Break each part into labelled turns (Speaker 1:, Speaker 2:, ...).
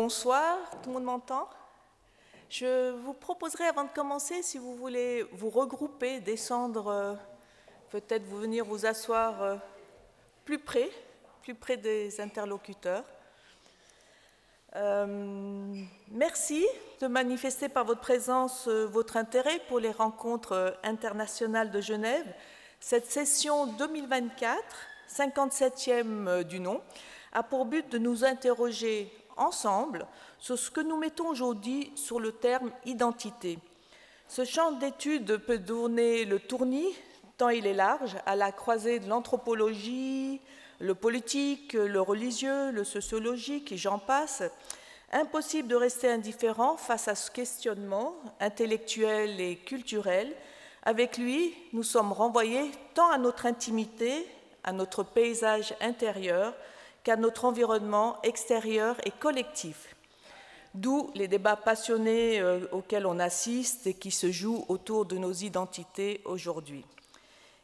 Speaker 1: Bonsoir, tout le monde m'entend? Je vous proposerai, avant de commencer, si vous voulez vous regrouper, descendre, peut-être vous venir vous asseoir plus près des interlocuteurs. Merci de manifester par votre présence votre intérêt pour les rencontres internationales de Genève. Cette session 2024, 57e du nom, a pour but de nous interroger ensemble sur ce que nous mettons aujourd'hui sur le terme « identité ». Ce champ d'étude peut donner le tournis, tant il est large, à la croisée de l'anthropologie, le politique, le religieux, le sociologique, et j'en passe. Impossible de rester indifférent face à ce questionnement intellectuel et culturel. Avec lui, nous sommes renvoyés tant à notre intimité, à notre paysage intérieur, qu'à notre environnement extérieur et collectif. D'où les débats passionnés auxquels on assiste et qui se jouent autour de nos identités aujourd'hui.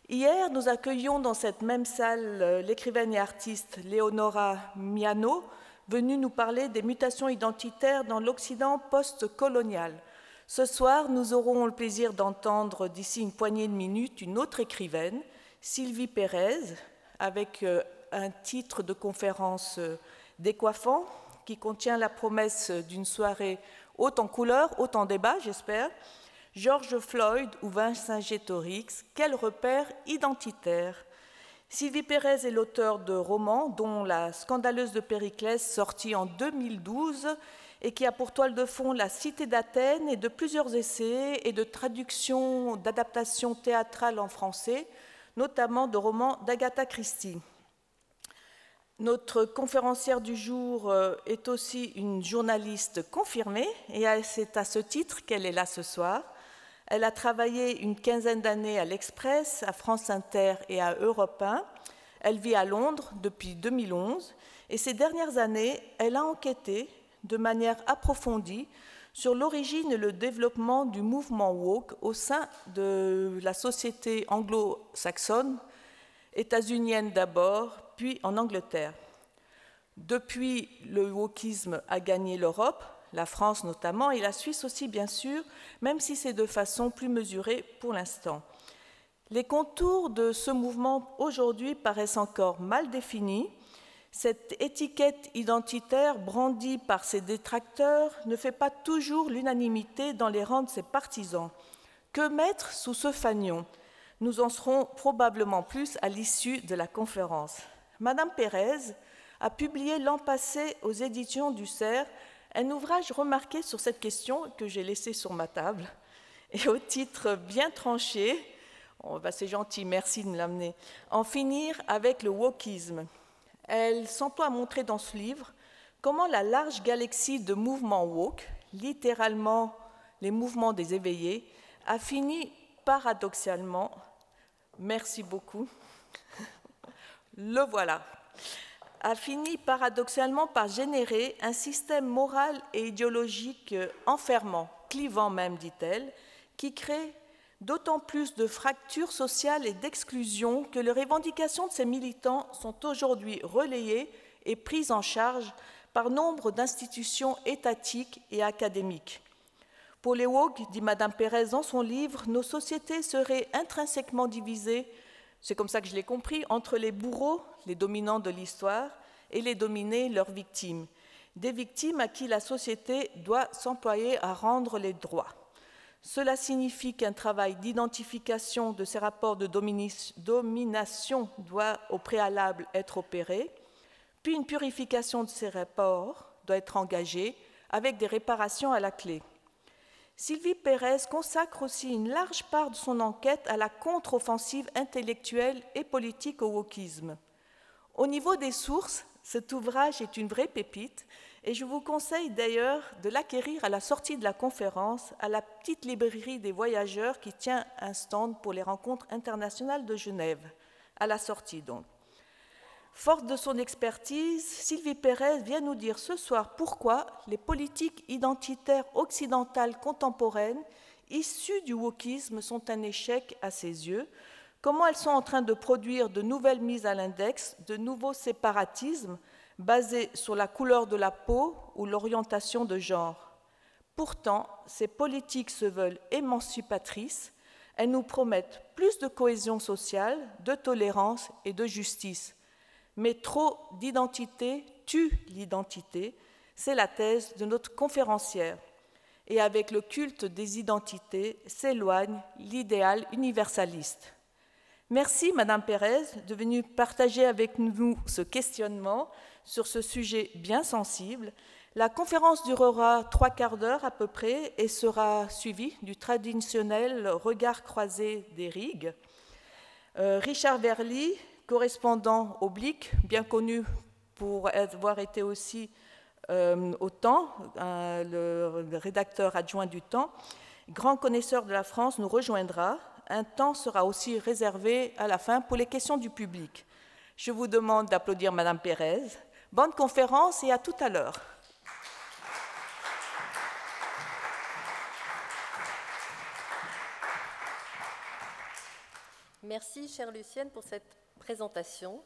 Speaker 1: Hier, nous accueillions dans cette même salle l'écrivaine et artiste Leonora Miano, venue nous parler des mutations identitaires dans l'Occident post-colonial. Ce soir, nous aurons le plaisir d'entendre d'ici une poignée de minutes une autre écrivaine, Sylvie Pérez, avec un titre de conférence décoiffant qui contient la promesse d'une soirée haute en couleurs, haute en débat, j'espère. George Floyd ou Vercingétorix, quel repère identitaire? Sylvie Pérez est l'auteure de romans, dont La scandaleuse de Périclès, sortie en 2012, et qui a pour toile de fond La cité d'Athènes, et de plusieurs essais et de traductions, d'adaptations théâtrales en français, notamment de romans d'Agatha Christie. Notre conférencière du jour est aussi une journaliste confirmée, et c'est à ce titre qu'elle est là ce soir. Elle a travaillé une quinzaine d'années à l'Express, à France Inter et à Europe 1. Elle vit à Londres depuis 2011, et ces dernières années, elle a enquêté de manière approfondie sur l'origine et le développement du mouvement woke au sein de la société anglo-saxonne, états-unienne d'abord, puis en Angleterre. Depuis, le wokisme a gagné l'Europe, la France notamment, et la Suisse aussi bien sûr, même si c'est de façon plus mesurée pour l'instant. Les contours de ce mouvement aujourd'hui paraissent encore mal définis. Cette étiquette identitaire brandie par ses détracteurs ne fait pas toujours l'unanimité dans les rangs de ses partisans. Que mettre sous ce fanion? Nous en saurons probablement plus à l'issue de la conférence. Madame Pérez a publié l'an passé aux éditions du Cerf un ouvrage remarqué sur cette question que j'ai laissé sur ma table et au titre bien tranché, c'est gentil, merci de me l'amener, en finir avec le wokisme. Elle s'emploie à montrer dans ce livre comment la large galaxie de mouvements woke, littéralement les mouvements des éveillés, a fini paradoxalement, merci beaucoup, le voilà, a fini paradoxalement par générer un système moral et idéologique enfermant, clivant même, dit-elle, qui crée d'autant plus de fractures sociales et d'exclusion que les revendications de ces militants sont aujourd'hui relayées et prises en charge par nombre d'institutions étatiques et académiques. Pour les woke, dit Madame Pérez dans son livre, nos sociétés seraient intrinsèquement divisées, c'est comme ça que je l'ai compris, entre les bourreaux, les dominants de l'histoire, et les dominés, leurs victimes. Des victimes à qui la société doit s'employer à rendre les droits. Cela signifie qu'un travail d'identification de ces rapports de domination doit au préalable être opéré, puis une purification de ces rapports doit être engagée avec des réparations à la clé. Sylvie Pérez consacre aussi une large part de son enquête à la contre-offensive intellectuelle et politique au wokisme. Au niveau des sources, cet ouvrage est une vraie pépite et je vous conseille d'ailleurs de l'acquérir à la sortie de la conférence à la petite librairie des voyageurs qui tient un stand pour les rencontres internationales de Genève, à la sortie donc. Forte de son expertise, Sylvie Pérez vient nous dire ce soir pourquoi les politiques identitaires occidentales contemporaines issues du wokisme sont un échec à ses yeux, comment elles sont en train de produire de nouvelles mises à l'index, de nouveaux séparatismes, basées sur la couleur de la peau ou l'orientation de genre. Pourtant, ces politiques se veulent émancipatrices. Elles nous promettent plus de cohésion sociale, de tolérance et de justice. Mais trop d'identité tue l'identité, c'est la thèse de notre conférencière. Et avec le culte des identités s'éloigne l'idéal universaliste. Merci, Madame Pérez, de venir partager avec nous ce questionnement sur ce sujet bien sensible. La conférence durera 3/4 d'heure à peu près et sera suivie du traditionnel regard croisé des RIG. Richard Verly, correspondant oblique, bien connu pour avoir été aussi au Temps, le rédacteur adjoint du Temps, grand connaisseur de la France, nous rejoindra. Un temps sera aussi réservé à la fin pour les questions du public. Je vous demande d'applaudir Madame Pérez. Bonne conférence et à tout à l'heure.
Speaker 2: Merci, chère Lucienne, pour cette présentation.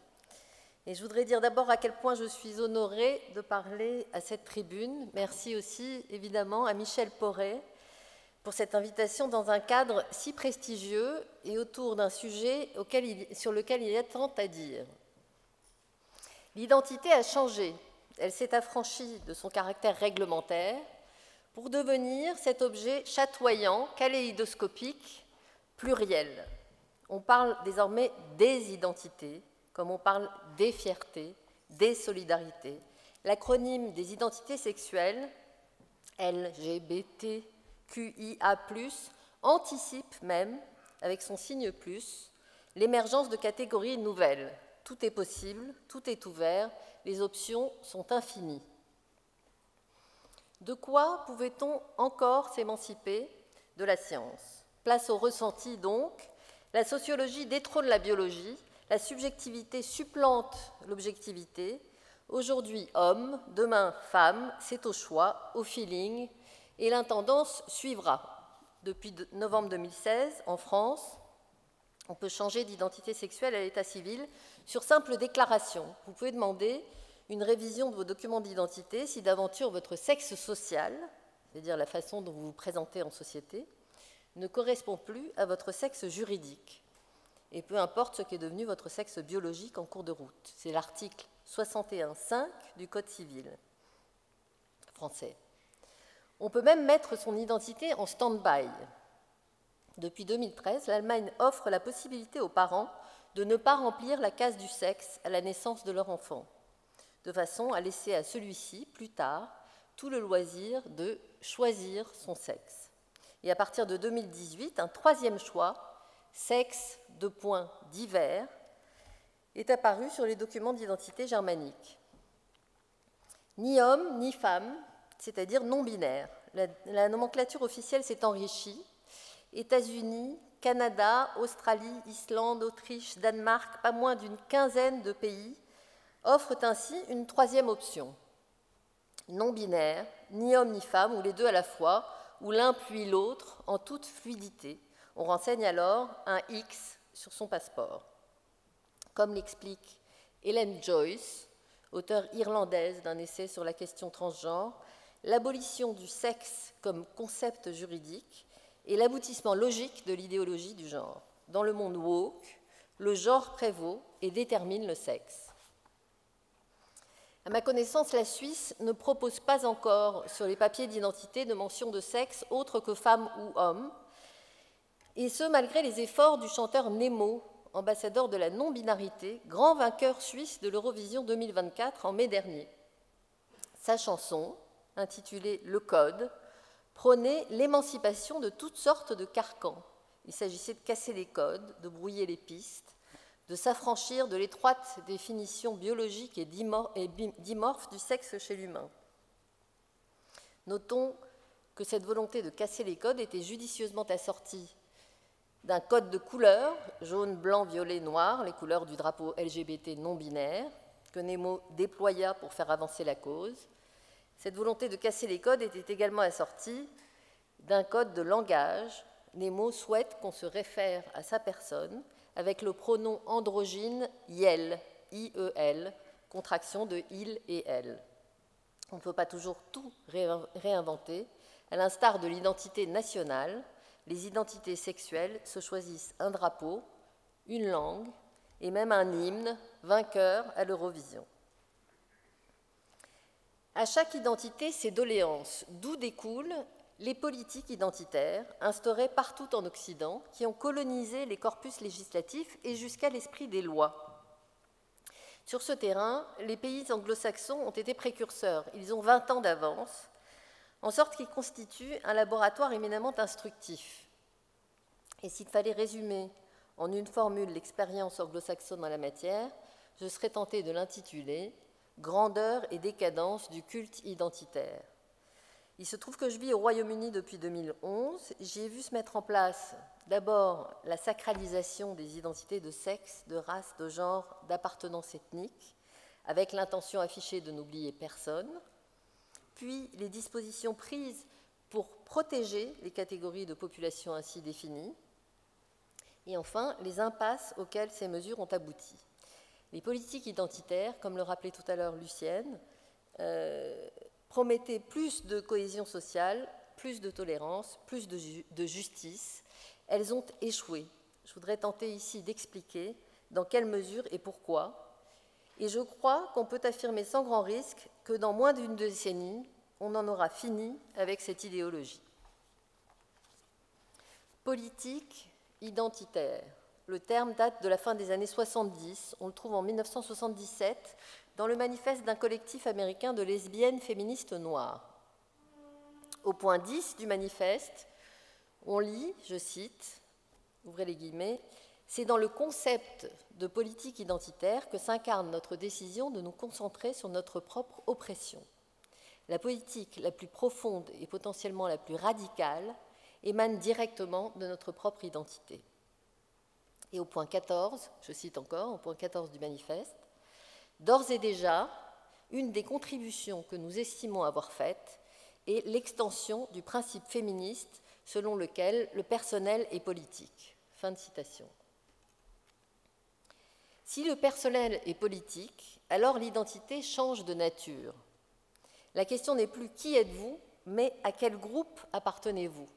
Speaker 2: Et je voudrais dire d'abord à quel point je suis honorée de parler à cette tribune. Merci aussi, évidemment, à Michel Porret pour cette invitation dans un cadre si prestigieux et autour d'un sujet sur lequel il y a tant à dire. L'identité a changé. Elle s'est affranchie de son caractère réglementaire pour devenir cet objet chatoyant, kaléidoscopique, pluriel. On parle désormais des identités, comme on parle des fiertés, des solidarités. L'acronyme des identités sexuelles, LGBTQIA+, anticipe même, avec son signe plus, l'émergence de catégories nouvelles. Tout est possible, tout est ouvert, les options sont infinies. De quoi pouvait-on encore s'émanciper? De la science. Place au ressenti donc, la sociologie détrône la biologie, la subjectivité supplante l'objectivité. Aujourd'hui homme, demain femme, c'est au choix, au feeling, et l'intendance suivra. Depuis novembre 2016, en France, on peut changer d'identité sexuelle à l'état civil sur simple déclaration. Vous pouvez demander une révision de vos documents d'identité si d'aventure votre sexe social, c'est-à-dire la façon dont vous vous présentez en société, ne correspond plus à votre sexe juridique. Et peu importe ce qu'est devenu votre sexe biologique en cours de route. C'est l'article 61.5 du Code civil français. On peut même mettre son identité en stand-by. Depuis 2013, l'Allemagne offre la possibilité aux parents de ne pas remplir la case du sexe à la naissance de leur enfant, de façon à laisser à celui-ci, plus tard, tout le loisir de choisir son sexe. Et à partir de 2018, un troisième choix, sexe divers, est apparu sur les documents d'identité germaniques. Ni homme, ni femme, c'est-à-dire non-binaire. La nomenclature officielle s'est enrichie. États-Unis, Canada, Australie, Islande, Autriche, Danemark, pas moins d'une quinzaine de pays offrent ainsi une troisième option. Non-binaire, ni homme ni femme, ou les deux à la fois, ou l'un puis l'autre, en toute fluidité. On renseigne alors un X sur son passeport. Comme l'explique Helen Joyce, auteure irlandaise d'un essai sur la question transgenre, l'abolition du sexe comme concept juridique est l'aboutissement logique de l'idéologie du genre. Dans le monde woke, le genre prévaut et détermine le sexe. À ma connaissance, la Suisse ne propose pas encore sur les papiers d'identité de mention de sexe autre que femme ou homme, et ce, malgré les efforts du chanteur Nemo, ambassadeur de la non-binarité, grand vainqueur suisse de l'Eurovision 2024 en mai dernier. Sa chanson, intitulée « Le Code », prônait l'émancipation de toutes sortes de carcans. Il s'agissait de casser les codes, de brouiller les pistes, de s'affranchir de l'étroite définition biologique et dimorphe du sexe chez l'humain. Notons que cette volonté de casser les codes était judicieusement assortie d'un code de couleurs, jaune, blanc, violet, noir, les couleurs du drapeau LGBT non-binaire, que Nemo déploya pour faire avancer la cause. Cette volonté de casser les codes était également assortie d'un code de langage. Nemo souhaite qu'on se réfère à sa personne avec le pronom androgyne IEL, I-E-L, contraction de il et elle. On ne peut pas toujours tout réinventer. À l'instar de l'identité nationale, les identités sexuelles se choisissent un drapeau, une langue et même un hymne vainqueur à l'Eurovision. À chaque identité, ses doléances, d'où découlent les politiques identitaires instaurées partout en Occident qui ont colonisé les corpus législatifs et jusqu'à l'esprit des lois. Sur ce terrain, les pays anglo-saxons ont été précurseurs. Ils ont 20 ans d'avance, en sorte qu'ils constituent un laboratoire éminemment instructif. Et s'il fallait résumer en une formule l'expérience anglo-saxonne en la matière, je serais tentée de l'intituler « Grandeur et décadence du culte identitaire ». Il se trouve que je vis au Royaume-Uni depuis 2011. J'y ai vu se mettre en place d'abord la sacralisation des identités de sexe, de race, de genre, d'appartenance ethnique, avec l'intention affichée de n'oublier personne, puis les dispositions prises pour protéger les catégories de population ainsi définies, et enfin les impasses auxquelles ces mesures ont abouti. Les politiques identitaires, comme le rappelait tout à l'heure Lucienne, promettaient plus de cohésion sociale, plus de tolérance, plus de justice. Elles ont échoué. Je voudrais tenter ici d'expliquer dans quelle mesure et pourquoi. Et je crois qu'on peut affirmer sans grand risque que dans moins d'une décennie, on en aura fini avec cette idéologie. Politique identitaire. Le terme date de la fin des années 70. On le trouve en 1977 dans le manifeste d'un collectif américain de lesbiennes féministes noires. Au point 10 du manifeste, on lit, je cite, ouvrez les guillemets, « C'est dans le concept de politique identitaire que s'incarne notre décision de nous concentrer sur notre propre oppression. La politique la plus profonde et potentiellement la plus radicale émane directement de notre propre identité. » Et au point 14, je cite encore, au point 14 du manifeste, « D'ores et déjà, une des contributions que nous estimons avoir faites est l'extension du principe féministe selon lequel le personnel est politique. » Fin de citation. Si le personnel est politique, alors l'identité change de nature. La question n'est plus qui êtes-vous, mais à quel groupe appartenez-vous.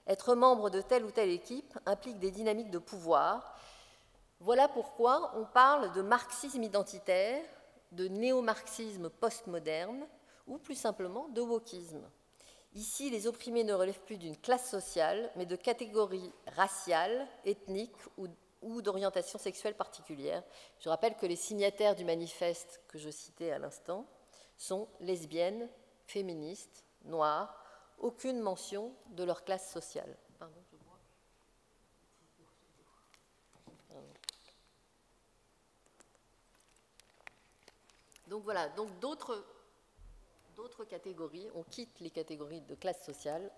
Speaker 2: Être membre de telle ou telle équipe implique des dynamiques de pouvoir. Voilà pourquoi on parle de marxisme identitaire, de néo-marxisme postmoderne ou plus simplement de wokisme. Ici, les opprimés ne relèvent plus d'une classe sociale, mais de catégories raciales, ethniques ou d'orientation sexuelle particulière. Je rappelle que les signataires du manifeste que je citais à l'instant sont lesbiennes, féministes, noires, aucune mention de leur classe sociale. Pardon, je vois. Donc voilà, donc d'autres catégories, on quitte les catégories de classe sociale.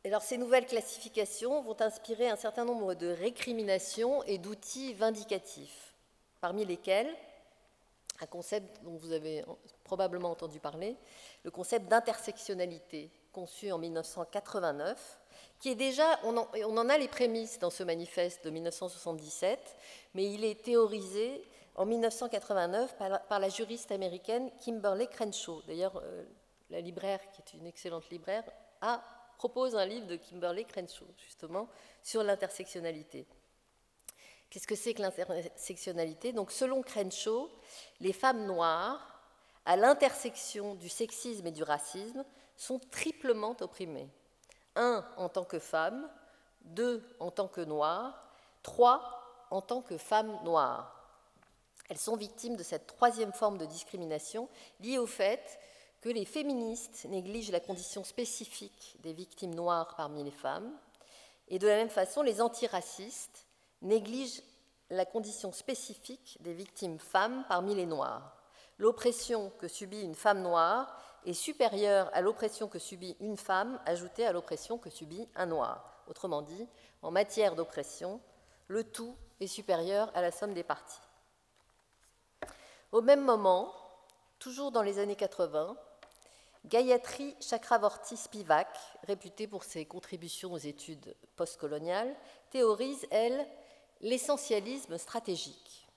Speaker 2: Alors ces nouvelles classifications vont inspirer un certain nombre de récriminations et d'outils vindicatifs, parmi lesquels un concept dont vous avez probablement entendu parler, le concept d'intersectionnalité, conçu en 1989, qui est déjà, on en a les prémices dans ce manifeste de 1977, mais il est théorisé en 1989 par la juriste américaine Kimberlé Crenshaw. D'ailleurs, la libraire, qui est une excellente libraire, propose un livre de Kimberlé Crenshaw, justement, sur l'intersectionnalité. Qu'est-ce que c'est que l'intersectionnalité? Donc, selon Crenshaw, les femmes noires, à l'intersection du sexisme et du racisme, sont triplement opprimées. 1, en tant que femmes, 2, en tant que noires, 3, en tant que femmes noires. Elles sont victimes de cette troisième forme de discrimination liée au fait que les féministes négligent la condition spécifique des victimes noires parmi les femmes, et de la même façon, les antiracistes négligent la condition spécifique des victimes femmes parmi les noirs. L'oppression que subit une femme noire est supérieure à l'oppression que subit une femme ajoutée à l'oppression que subit un noir. Autrement dit, en matière d'oppression, le tout est supérieur à la somme des parties. Au même moment, toujours dans les années 80, Gayatri Chakravorty-Spivak, réputée pour ses contributions aux études postcoloniales, théorise, elle, l'essentialisme stratégique.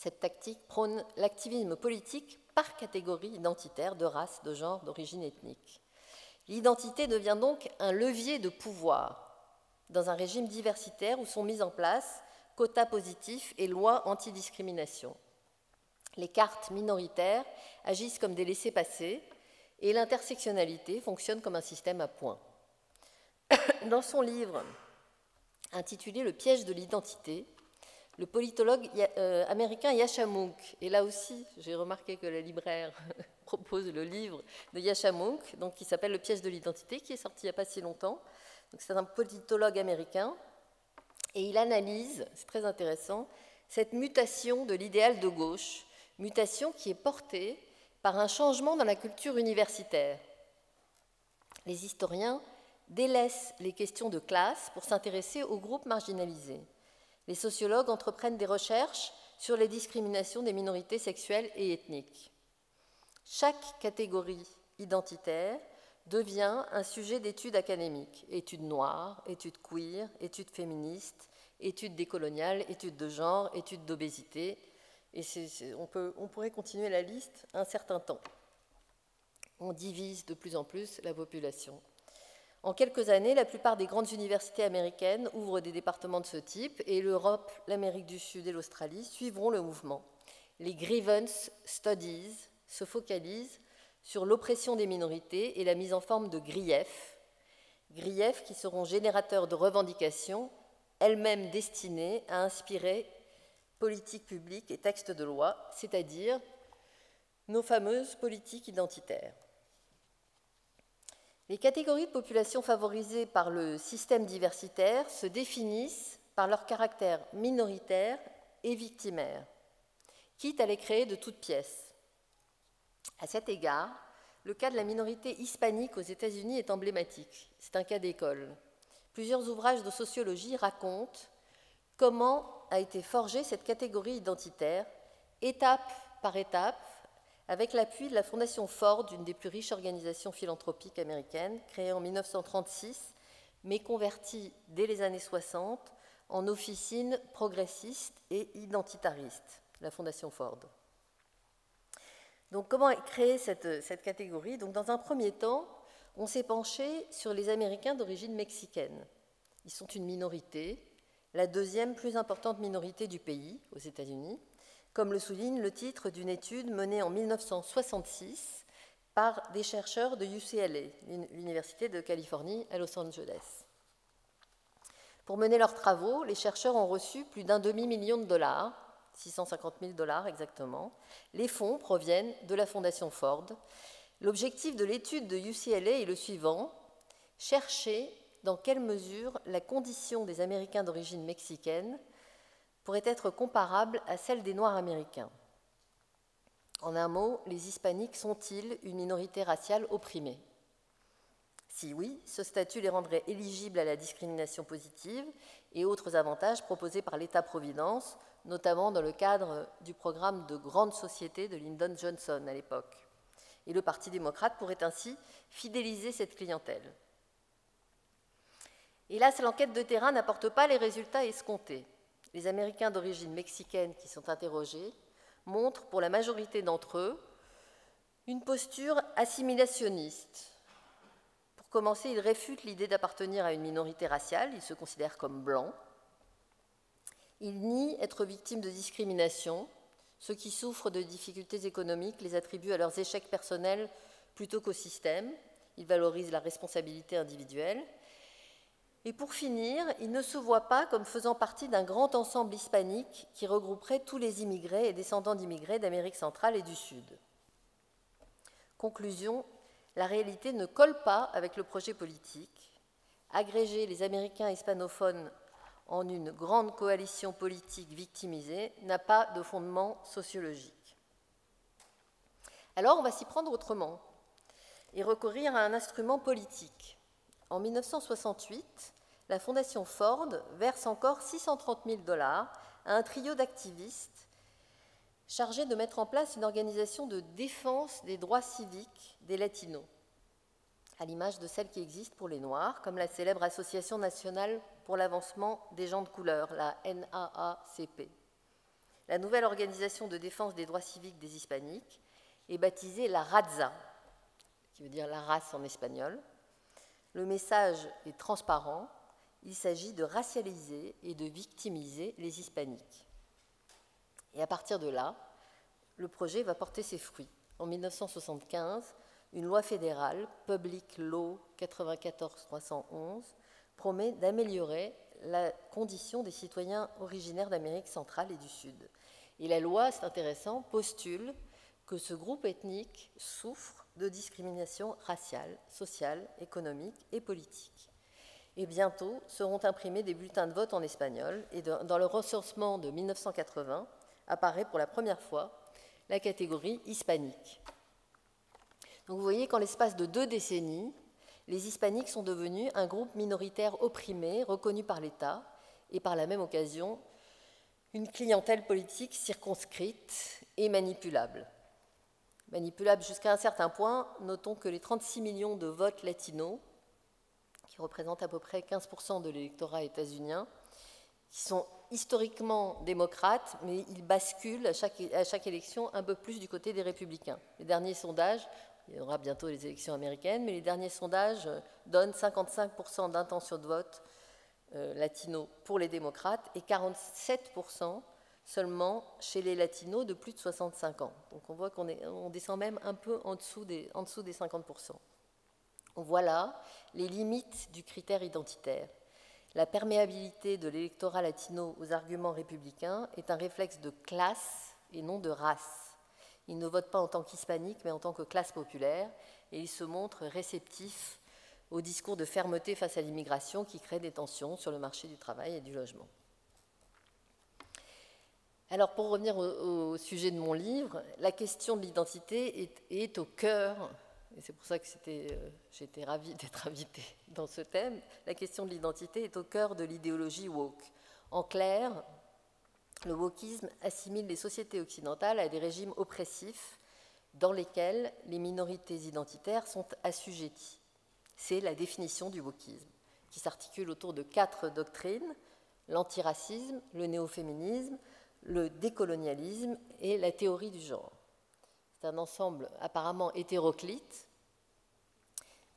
Speaker 2: Cette tactique prône l'activisme politique par catégorie identitaire de race, de genre, d'origine ethnique. L'identité devient donc un levier de pouvoir dans un régime diversitaire où sont mis en place quotas positifs et lois antidiscrimination. Les cartes minoritaires agissent comme des laissez-passer et l'intersectionnalité fonctionne comme un système à points. Dans son livre intitulé « Le piège de l'identité », le politologue américain Yascha Mounk, et là aussi j'ai remarqué que la libraire propose le livre de Yascha Mounk, donc, qui s'appelle « Le piège de l'identité », qui est sorti il n'y a pas si longtemps. C'est un politologue américain, et il analyse, c'est très intéressant, cette mutation de l'idéal de gauche, mutation qui est portée par un changement dans la culture universitaire. Les historiens délaissent les questions de classe pour s'intéresser aux groupes marginalisés. Les sociologues entreprennent des recherches sur les discriminations des minorités sexuelles et ethniques. Chaque catégorie identitaire devient un sujet d'études académiques. Études noires, études queer, études féministes, études décoloniales, études de genre, études d'obésité. Et on pourrait continuer la liste un certain temps. On divise de plus en plus la population. En quelques années, la plupart des grandes universités américaines ouvrent des départements de ce type et l'Europe, l'Amérique du Sud et l'Australie suivront le mouvement. Les Grievance Studies se focalisent sur l'oppression des minorités et la mise en forme de griefs qui seront générateurs de revendications, elles-mêmes destinées à inspirer politiques publiques et textes de loi, c'est-à-dire nos fameuses politiques identitaires. Les catégories de population favorisées par le système diversitaire se définissent par leur caractère minoritaire et victimaire, quitte à les créer de toutes pièces. À cet égard, le cas de la minorité hispanique aux États-Unis est emblématique. C'est un cas d'école. Plusieurs ouvrages de sociologie racontent comment a été forgée cette catégorie identitaire, étape par étape, avec l'appui de la Fondation Ford, une des plus riches organisations philanthropiques américaines, créée en 1936, mais convertie dès les années 60 en officine progressiste et identitariste, la Fondation Ford. Donc, comment créer cette catégorie? Donc, dans un premier temps, on s'est penché sur les Américains d'origine mexicaine. Ils sont une minorité, la deuxième plus importante minorité du pays, aux États-Unis, comme le souligne le titre d'une étude menée en 1966 par des chercheurs de UCLA, l'Université de Californie à Los Angeles. Pour mener leurs travaux, les chercheurs ont reçu plus d'un demi-million de dollars, 650 000 $ exactement. Les fonds proviennent de la Fondation Ford. L'objectif de l'étude de UCLA est le suivant: chercher dans quelle mesure la condition des Américains d'origine mexicaine pourrait être comparable à celle des Noirs américains. En un mot, les hispaniques sont-ils une minorité raciale opprimée? Si oui, ce statut les rendrait éligibles à la discrimination positive et autres avantages proposés par l'État-providence, notamment dans le cadre du programme de grande société de Lyndon Johnson à l'époque. Et le Parti démocrate pourrait ainsi fidéliser cette clientèle. Hélas, l'enquête de terrain n'apporte pas les résultats escomptés. Les Américains d'origine mexicaine qui sont interrogés montrent, pour la majorité d'entre eux, une posture assimilationniste. Pour commencer, ils réfutent l'idée d'appartenir à une minorité raciale, ils se considèrent comme blancs. Ils nient être victimes de discrimination. Ceux qui souffrent de difficultés économiques les attribuent à leurs échecs personnels plutôt qu'au système. Ils valorisent la responsabilité individuelle. Et pour finir, ils ne se voient pas comme faisant partie d'un grand ensemble hispanique qui regrouperait tous les immigrés et descendants d'immigrés d'Amérique centrale et du Sud. Conclusion, la réalité ne colle pas avec le projet politique. Agréger les Américains hispanophones en une grande coalition politique victimisée n'a pas de fondement sociologique. Alors on va s'y prendre autrement et recourir à un instrument politique. En 1968, la Fondation Ford verse encore 630 000 $ à un trio d'activistes chargés de mettre en place une organisation de défense des droits civiques des Latinos, à l'image de celle qui existe pour les Noirs, comme la célèbre Association nationale pour l'avancement des gens de couleur, la NAACP. la nouvelle organisation de défense des droits civiques des hispaniques est baptisée la Raza, qui veut dire la race en espagnol. Le message est transparent, il s'agit de racialiser et de victimiser les hispaniques. Et à partir de là, le projet va porter ses fruits. En 1975, une loi fédérale, Public Law 94-311, promet d'améliorer la condition des citoyens originaires d'Amérique centrale et du Sud. Et la loi, c'est intéressant, postule que ce groupe ethnique souffre de discrimination raciale, sociale, économique et politique. Et bientôt seront imprimés des bulletins de vote en espagnol, et dans le recensement de 1980 apparaît pour la première fois la catégorie hispanique. Donc vous voyez qu'en l'espace de 2 décennies, les hispaniques sont devenus un groupe minoritaire opprimé, reconnu par l'État, et par la même occasion, une clientèle politique circonscrite et manipulable. Manipulable jusqu'à un certain point, notons que les 36 millions de votes latinos, qui représentent à peu près 15% de l'électorat états-unien, qui sont historiquement démocrates, mais ils basculent à chaque élection un peu plus du côté des républicains. Les derniers sondages, il y aura bientôt les élections américaines, mais les derniers sondages donnent 55% d'intention de vote latino pour les démocrates et 47% seulement chez les latinos de plus de 65 ans. Donc on voit qu'on descend même un peu en dessous des 50%. Voilà les limites du critère identitaire. La perméabilité de l'électorat latino aux arguments républicains est un réflexe de classe et non de race. Il ne vote pas en tant qu'hispanique, mais en tant que classe populaire, et il se montre réceptif au discours de fermeté face à l'immigration qui crée des tensions sur le marché du travail et du logement. Alors, pour revenir au sujet de mon livre, la question de l'identité est au cœur, et c'est pour ça que j'ai été ravie d'être invitée dans ce thème, la question de l'identité est au cœur de l'idéologie woke. En clair, le wokisme assimile les sociétés occidentales à des régimes oppressifs dans lesquels les minorités identitaires sont assujetties. C'est la définition du wokisme, qui s'articule autour de 4 doctrines, l'antiracisme, le néo-féminisme, le décolonialisme et la théorie du genre. C'est un ensemble apparemment hétéroclite,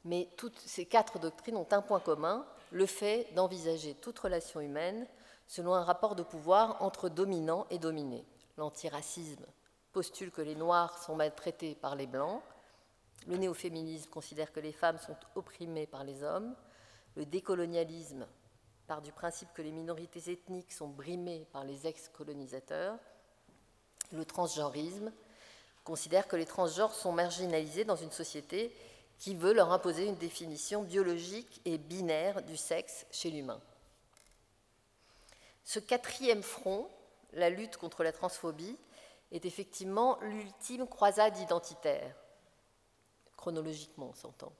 Speaker 2: mais toutes ces 4 doctrines ont un point commun, le fait d'envisager toute relation humaine selon un rapport de pouvoir entre dominant et dominé. L'antiracisme postule que les Noirs sont maltraités par les Blancs, le néo-féminisme considère que les femmes sont opprimées par les hommes, le décolonialisme part du principe que les minorités ethniques sont brimées par les ex-colonisateurs, le transgenrisme considère que les transgenres sont marginalisés dans une société qui veut leur imposer une définition biologique et binaire du sexe chez l'humain. Ce 4e front, la lutte contre la transphobie, est effectivement l'ultime croisade identitaire, chronologiquement on s'entend.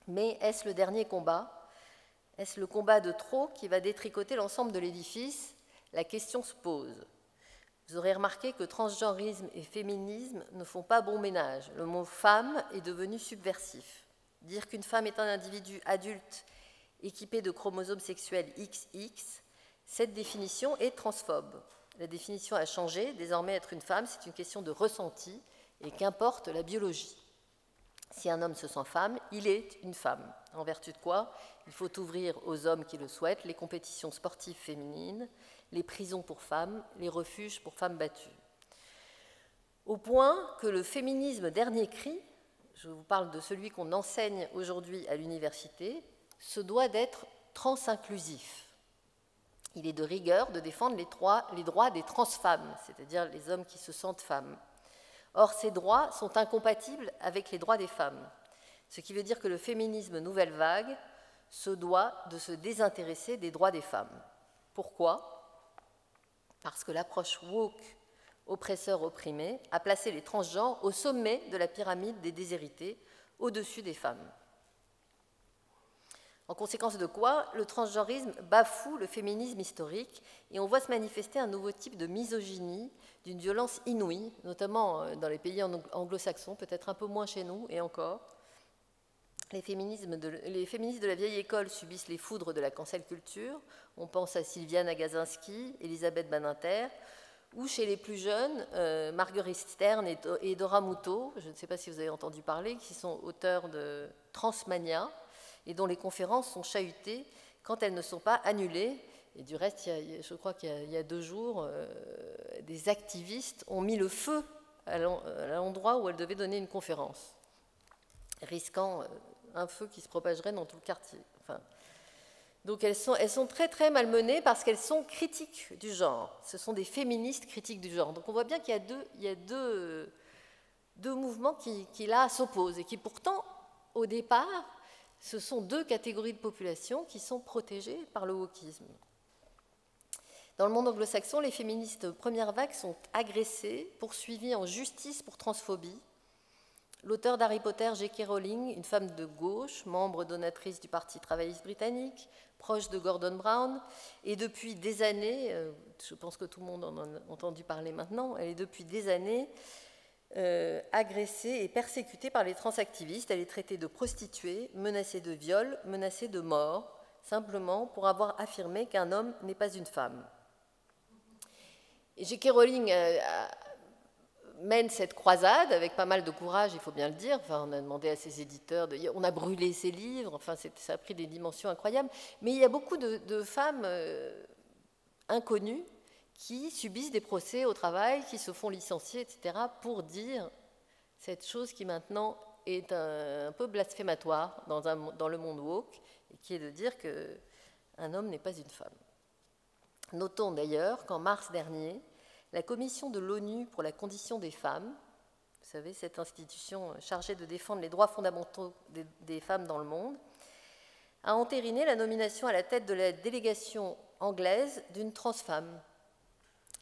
Speaker 2: Mais est-ce le dernier combat? Est-ce le combat de trop qui va détricoter l'ensemble de l'édifice? La question se pose. Vous aurez remarqué que transgenrisme et féminisme ne font pas bon ménage. Le mot femme est devenu subversif. Dire qu'une femme est un individu adulte équipé de chromosomes sexuels XX, cette définition est transphobe. La définition a changé. Désormais, être une femme, c'est une question de ressenti, et qu'importe la biologie. Si un homme se sent femme, il est une femme. En vertu de quoi, il faut ouvrir aux hommes qui le souhaitent les compétitions sportives féminines, les prisons pour femmes, les refuges pour femmes battues. Au point que le féminisme dernier cri, je vous parle de celui qu'on enseigne aujourd'hui à l'université, se doit d'être transinclusif. Il est de rigueur de défendre les droits des transfemmes, c'est-à-dire les hommes qui se sentent femmes. Or, ces droits sont incompatibles avec les droits des femmes, ce qui veut dire que le féminisme nouvelle vague se doit de se désintéresser des droits des femmes. Pourquoi ? Parce que l'approche woke, oppresseur-opprimé, a placé les transgenres au sommet de la pyramide des déshérités, au-dessus des femmes. En conséquence de quoi, le transgenrisme bafoue le féminisme historique et on voit se manifester un nouveau type de misogynie, d'une violence inouïe, notamment dans les pays anglo-saxons, peut-être un peu moins chez nous, et encore. Les féministes de la vieille école subissent les foudres de la cancel culture. On pense à Sylviane Agacinski, Elisabeth Badinter, ou chez les plus jeunes, Marguerite Stern et Dora Muto, je ne sais pas si vous avez entendu parler, qui sont auteurs de Transmania, et dont les conférences sont chahutées quand elles ne sont pas annulées. Et du reste, je crois qu'il y a 2 jours, des activistes ont mis le feu à l'endroit où elles devaient donner une conférence, risquant un feu qui se propagerait dans tout le quartier. Enfin, donc elles sont très très malmenées parce qu'elles sont critiques du genre. Ce sont des féministes critiques du genre. Donc on voit bien qu'il y a deux mouvements qui là s'opposent et qui pourtant, au départ, ce sont 2 catégories de population qui sont protégées par le wokisme. Dans le monde anglo-saxon, les féministes première vague sont agressées, poursuivies en justice pour transphobie. L'auteur d'Harry Potter, J.K. Rowling, une femme de gauche, membre donatrice du Parti travailliste britannique, proche de Gordon Brown, et depuis des années, je pense que tout le monde en a entendu parler maintenant, elle est depuis des années agressée et persécutée par les transactivistes. Elle est traitée de prostituée, menacée de viol, menacée de mort, simplement pour avoir affirmé qu'un homme n'est pas une femme. Et J.K. Rowling mène cette croisade avec pas mal de courage, il faut bien le dire. Enfin, on a demandé à ses éditeurs, on a brûlé ses livres, enfin, ça a pris des dimensions incroyables. Mais il y a beaucoup de femmes inconnues qui subissent des procès au travail, qui se font licencier, etc., pour dire cette chose qui maintenant est un peu blasphématoire dans le monde woke, et qui est de dire qu'un homme n'est pas une femme. Notons d'ailleurs qu'en mars dernier, la Commission de l'ONU pour la condition des femmes, vous savez, cette institution chargée de défendre les droits fondamentaux des femmes dans le monde, a entériné la nomination à la tête de la délégation anglaise d'une transfemme.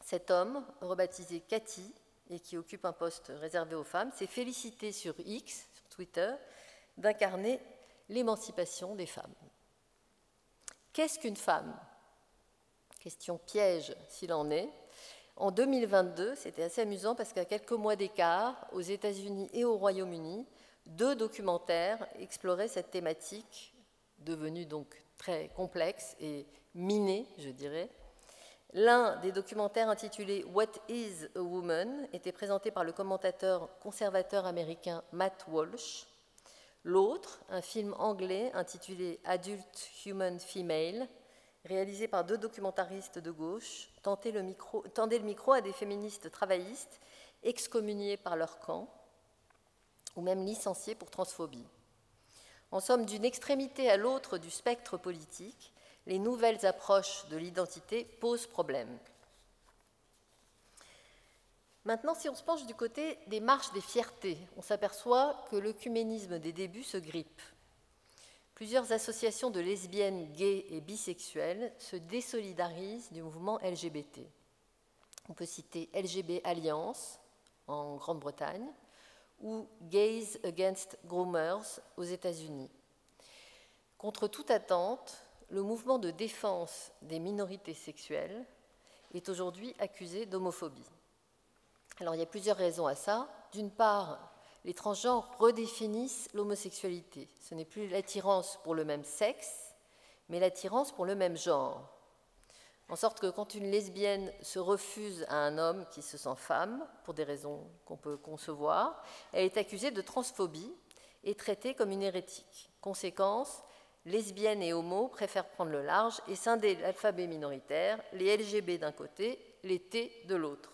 Speaker 2: Cet homme, rebaptisé Cathy, et qui occupe un poste réservé aux femmes, s'est félicité sur X, sur Twitter, d'incarner l'émancipation des femmes. Qu'est-ce qu'une femme ? Question piège s'il en est. En 2022, c'était assez amusant parce qu'à quelques mois d'écart, aux États-Unis et au Royaume-Uni, 2 documentaires exploraient cette thématique, devenue donc très complexe et minée, je dirais. L'un des documentaires intitulé « What is a Woman » était présenté par le commentateur conservateur américain Matt Walsh. L'autre, un film anglais intitulé « Adult Human Female », réalisé par 2 documentaristes de gauche, tendait le micro à des féministes travaillistes excommuniées par leur camp ou même licenciées pour transphobie. En somme, d'une extrémité à l'autre du spectre politique, les nouvelles approches de l'identité posent problème. Maintenant, si on se penche du côté des marches des fiertés, on s'aperçoit que l'œcuménisme des débuts se grippe. Plusieurs associations de lesbiennes, gays et bisexuelles se désolidarisent du mouvement LGBT. On peut citer LGB Alliance en Grande-Bretagne ou Gays Against Groomers aux États-Unis. Contre toute attente, le mouvement de défense des minorités sexuelles est aujourd'hui accusé d'homophobie. Alors il y a plusieurs raisons à ça. D'une part, les transgenres redéfinissent l'homosexualité. Ce n'est plus l'attirance pour le même sexe, mais l'attirance pour le même genre. En sorte que quand une lesbienne se refuse à un homme qui se sent femme, pour des raisons qu'on peut concevoir, elle est accusée de transphobie et traitée comme une hérétique. Conséquence, lesbiennes et homos préfèrent prendre le large et scinder l'alphabet minoritaire, les LGB d'un côté, les T de l'autre.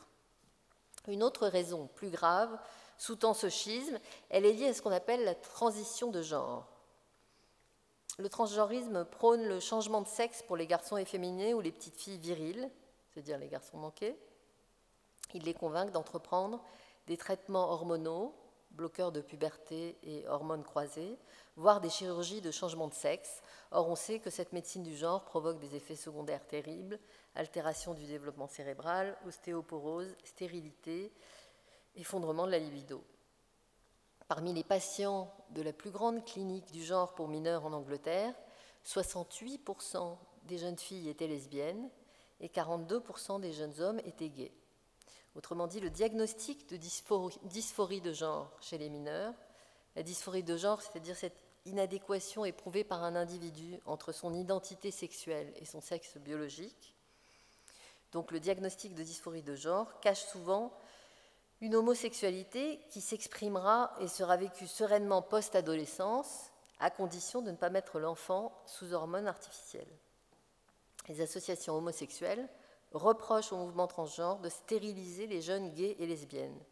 Speaker 2: Une autre raison plus grave sous-tend ce schisme, elle est liée à ce qu'on appelle la transition de genre. Le transgenrisme prône le changement de sexe pour les garçons efféminés ou les petites filles viriles, c'est-à-dire les garçons manqués. Il les convainc d'entreprendre des traitements hormonaux, bloqueurs de puberté et hormones croisées, voire des chirurgies de changement de sexe. Or, on sait que cette médecine du genre provoque des effets secondaires terribles, altération du développement cérébral, ostéoporose, stérilité, effondrement de la libido. Parmi les patients de la plus grande clinique du genre pour mineurs en Angleterre, 68% des jeunes filles étaient lesbiennes et 42% des jeunes hommes étaient gays. Autrement dit, le diagnostic de dysphorie de genre chez les mineurs, la dysphorie de genre, c'est-à-dire cette inadéquation éprouvée par un individu entre son identité sexuelle et son sexe biologique, donc le diagnostic de dysphorie de genre, cache souvent une homosexualité qui s'exprimera et sera vécue sereinement post-adolescence, à condition de ne pas mettre l'enfant sous hormones artificielles. Les associations homosexuelles reprochent au mouvement transgenre de stériliser les jeunes gays et lesbiennes.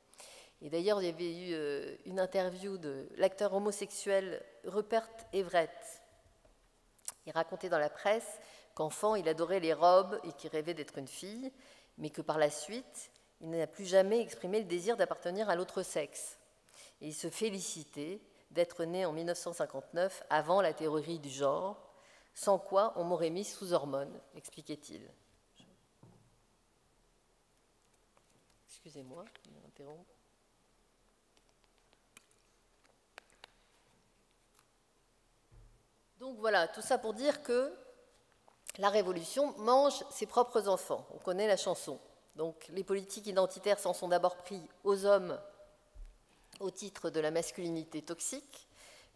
Speaker 2: Et d'ailleurs, il y avait eu une interview de l'acteur homosexuel Rupert Everett. Il racontait dans la presse qu'enfant, il adorait les robes et qu'il rêvait d'être une fille, mais que par la suite, il n'a plus jamais exprimé le désir d'appartenir à l'autre sexe. Et il se félicitait d'être né en 1959, avant la théorie du genre, sans quoi on m'aurait mis sous hormones, expliquait-il. Excusez-moi, je vais m'interrompre. Donc voilà, tout ça pour dire que la Révolution mange ses propres enfants. On connaît la chanson. Donc les politiques identitaires s'en sont d'abord pris aux hommes au titre de la masculinité toxique,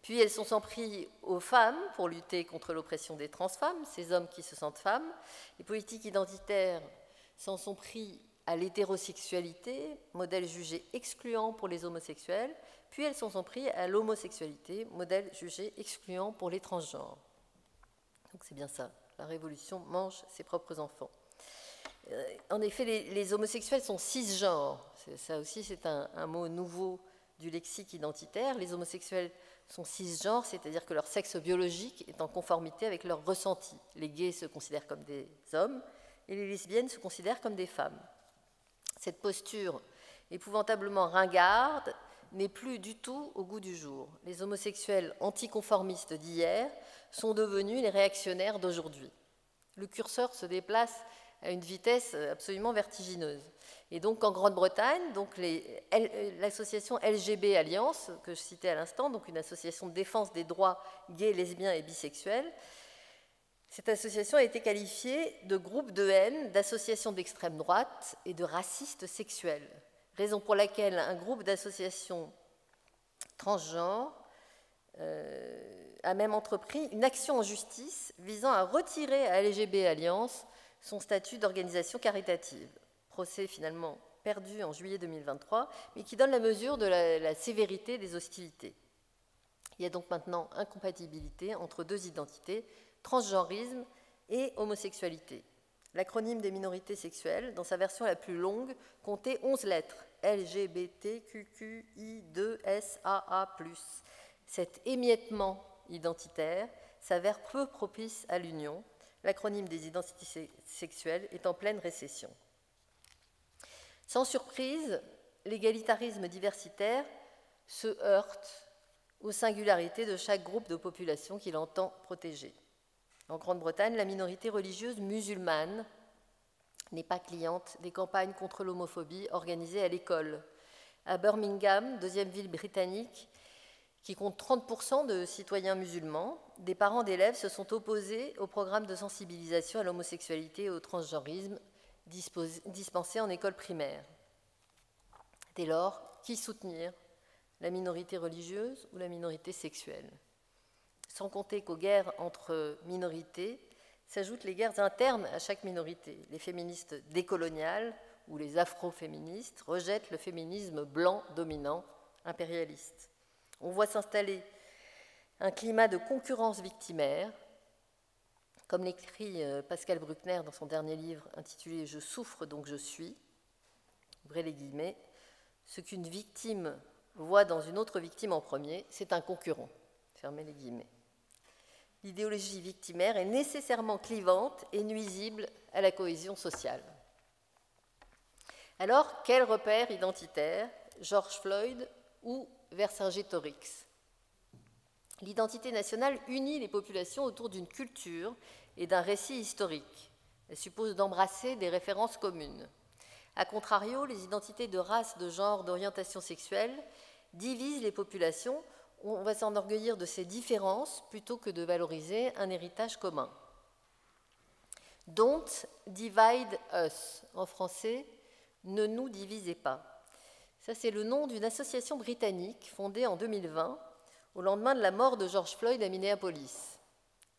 Speaker 2: puis elles s'en pris aux femmes pour lutter contre l'oppression des transfemmes, ces hommes qui se sentent femmes. Les politiques identitaires s'en sont pris à l'hétérosexualité, modèle jugé excluant pour les homosexuels, puis elles s'en sont pris à l'homosexualité, modèle jugé excluant pour les transgenres. Donc c'est bien ça, la Révolution mange ses propres enfants. En effet, les homosexuels sont cisgenres. Ça aussi, c'est un mot nouveau du lexique identitaire. Les homosexuels sont cisgenres, c'est-à-dire que leur sexe biologique est en conformité avec leur ressenti. Les gays se considèrent comme des hommes et les lesbiennes se considèrent comme des femmes. Cette posture épouvantablement ringarde n'est plus du tout au goût du jour. Les homosexuels anticonformistes d'hier sont devenus les réactionnaires d'aujourd'hui. Le curseur se déplace à une vitesse absolument vertigineuse. Et donc en Grande-Bretagne, l'association LGB Alliance, que je citais à l'instant, donc une association de défense des droits gays, lesbiens et bisexuels, cette association a été qualifiée de groupe de haine, d'association d'extrême droite et de racistes sexuels. Raison pour laquelle un groupe d'associations transgenres a même entrepris une action en justice visant à retirer à LGB Alliance son statut d'organisation caritative. Procès finalement perdu en juillet 2023, mais qui donne la mesure de la sévérité des hostilités. Il y a donc maintenant incompatibilité entre deux identités, transgenrisme et homosexualité. L'acronyme des minorités sexuelles, dans sa version la plus longue, comptait 11 lettres, LGBTQQI2SAA+. Cet émiettement identitaire s'avère peu propice à l'union. L'acronyme des identités sexuelles est en pleine récession. Sans surprise, l'égalitarisme diversitaire se heurte aux singularités de chaque groupe de population qu'il entend protéger. En Grande-Bretagne, la minorité religieuse musulmane n'est pas cliente des campagnes contre l'homophobie organisées à l'école. À Birmingham, deuxième ville britannique, qui compte 30% de citoyens musulmans, des parents d'élèves se sont opposés au programme de sensibilisation à l'homosexualité et au transgenrisme dispensé en école primaire. Dès lors, qui soutenir? La minorité religieuse ou la minorité sexuelle? Sans compter qu'aux guerres entre minorités s'ajoutent les guerres internes à chaque minorité. Les féministes décoloniales ou les afroféministes rejettent le féminisme blanc dominant, impérialiste. On voit s'installer un climat de concurrence victimaire, comme l'écrit Pascal Bruckner dans son dernier livre intitulé « Je souffre donc je suis », ouvrez les guillemets, ce qu'une victime voit dans une autre victime en premier, c'est un concurrent, fermez les guillemets. L'idéologie victimaire est nécessairement clivante et nuisible à la cohésion sociale. Alors, quel repère identitaire, George Floyd ou Vercingétorix? L'identité nationale unit les populations autour d'une culture et d'un récit historique. Elle suppose d'embrasser des références communes. A contrario, les identités de race, de genre, d'orientation sexuelle divisent les populations. On va s'enorgueillir de ces différences plutôt que de valoriser un héritage commun. Don't divide us. En français, ne nous divisez pas. Ça, c'est le nom d'une association britannique fondée en 2020 au lendemain de la mort de George Floyd à Minneapolis.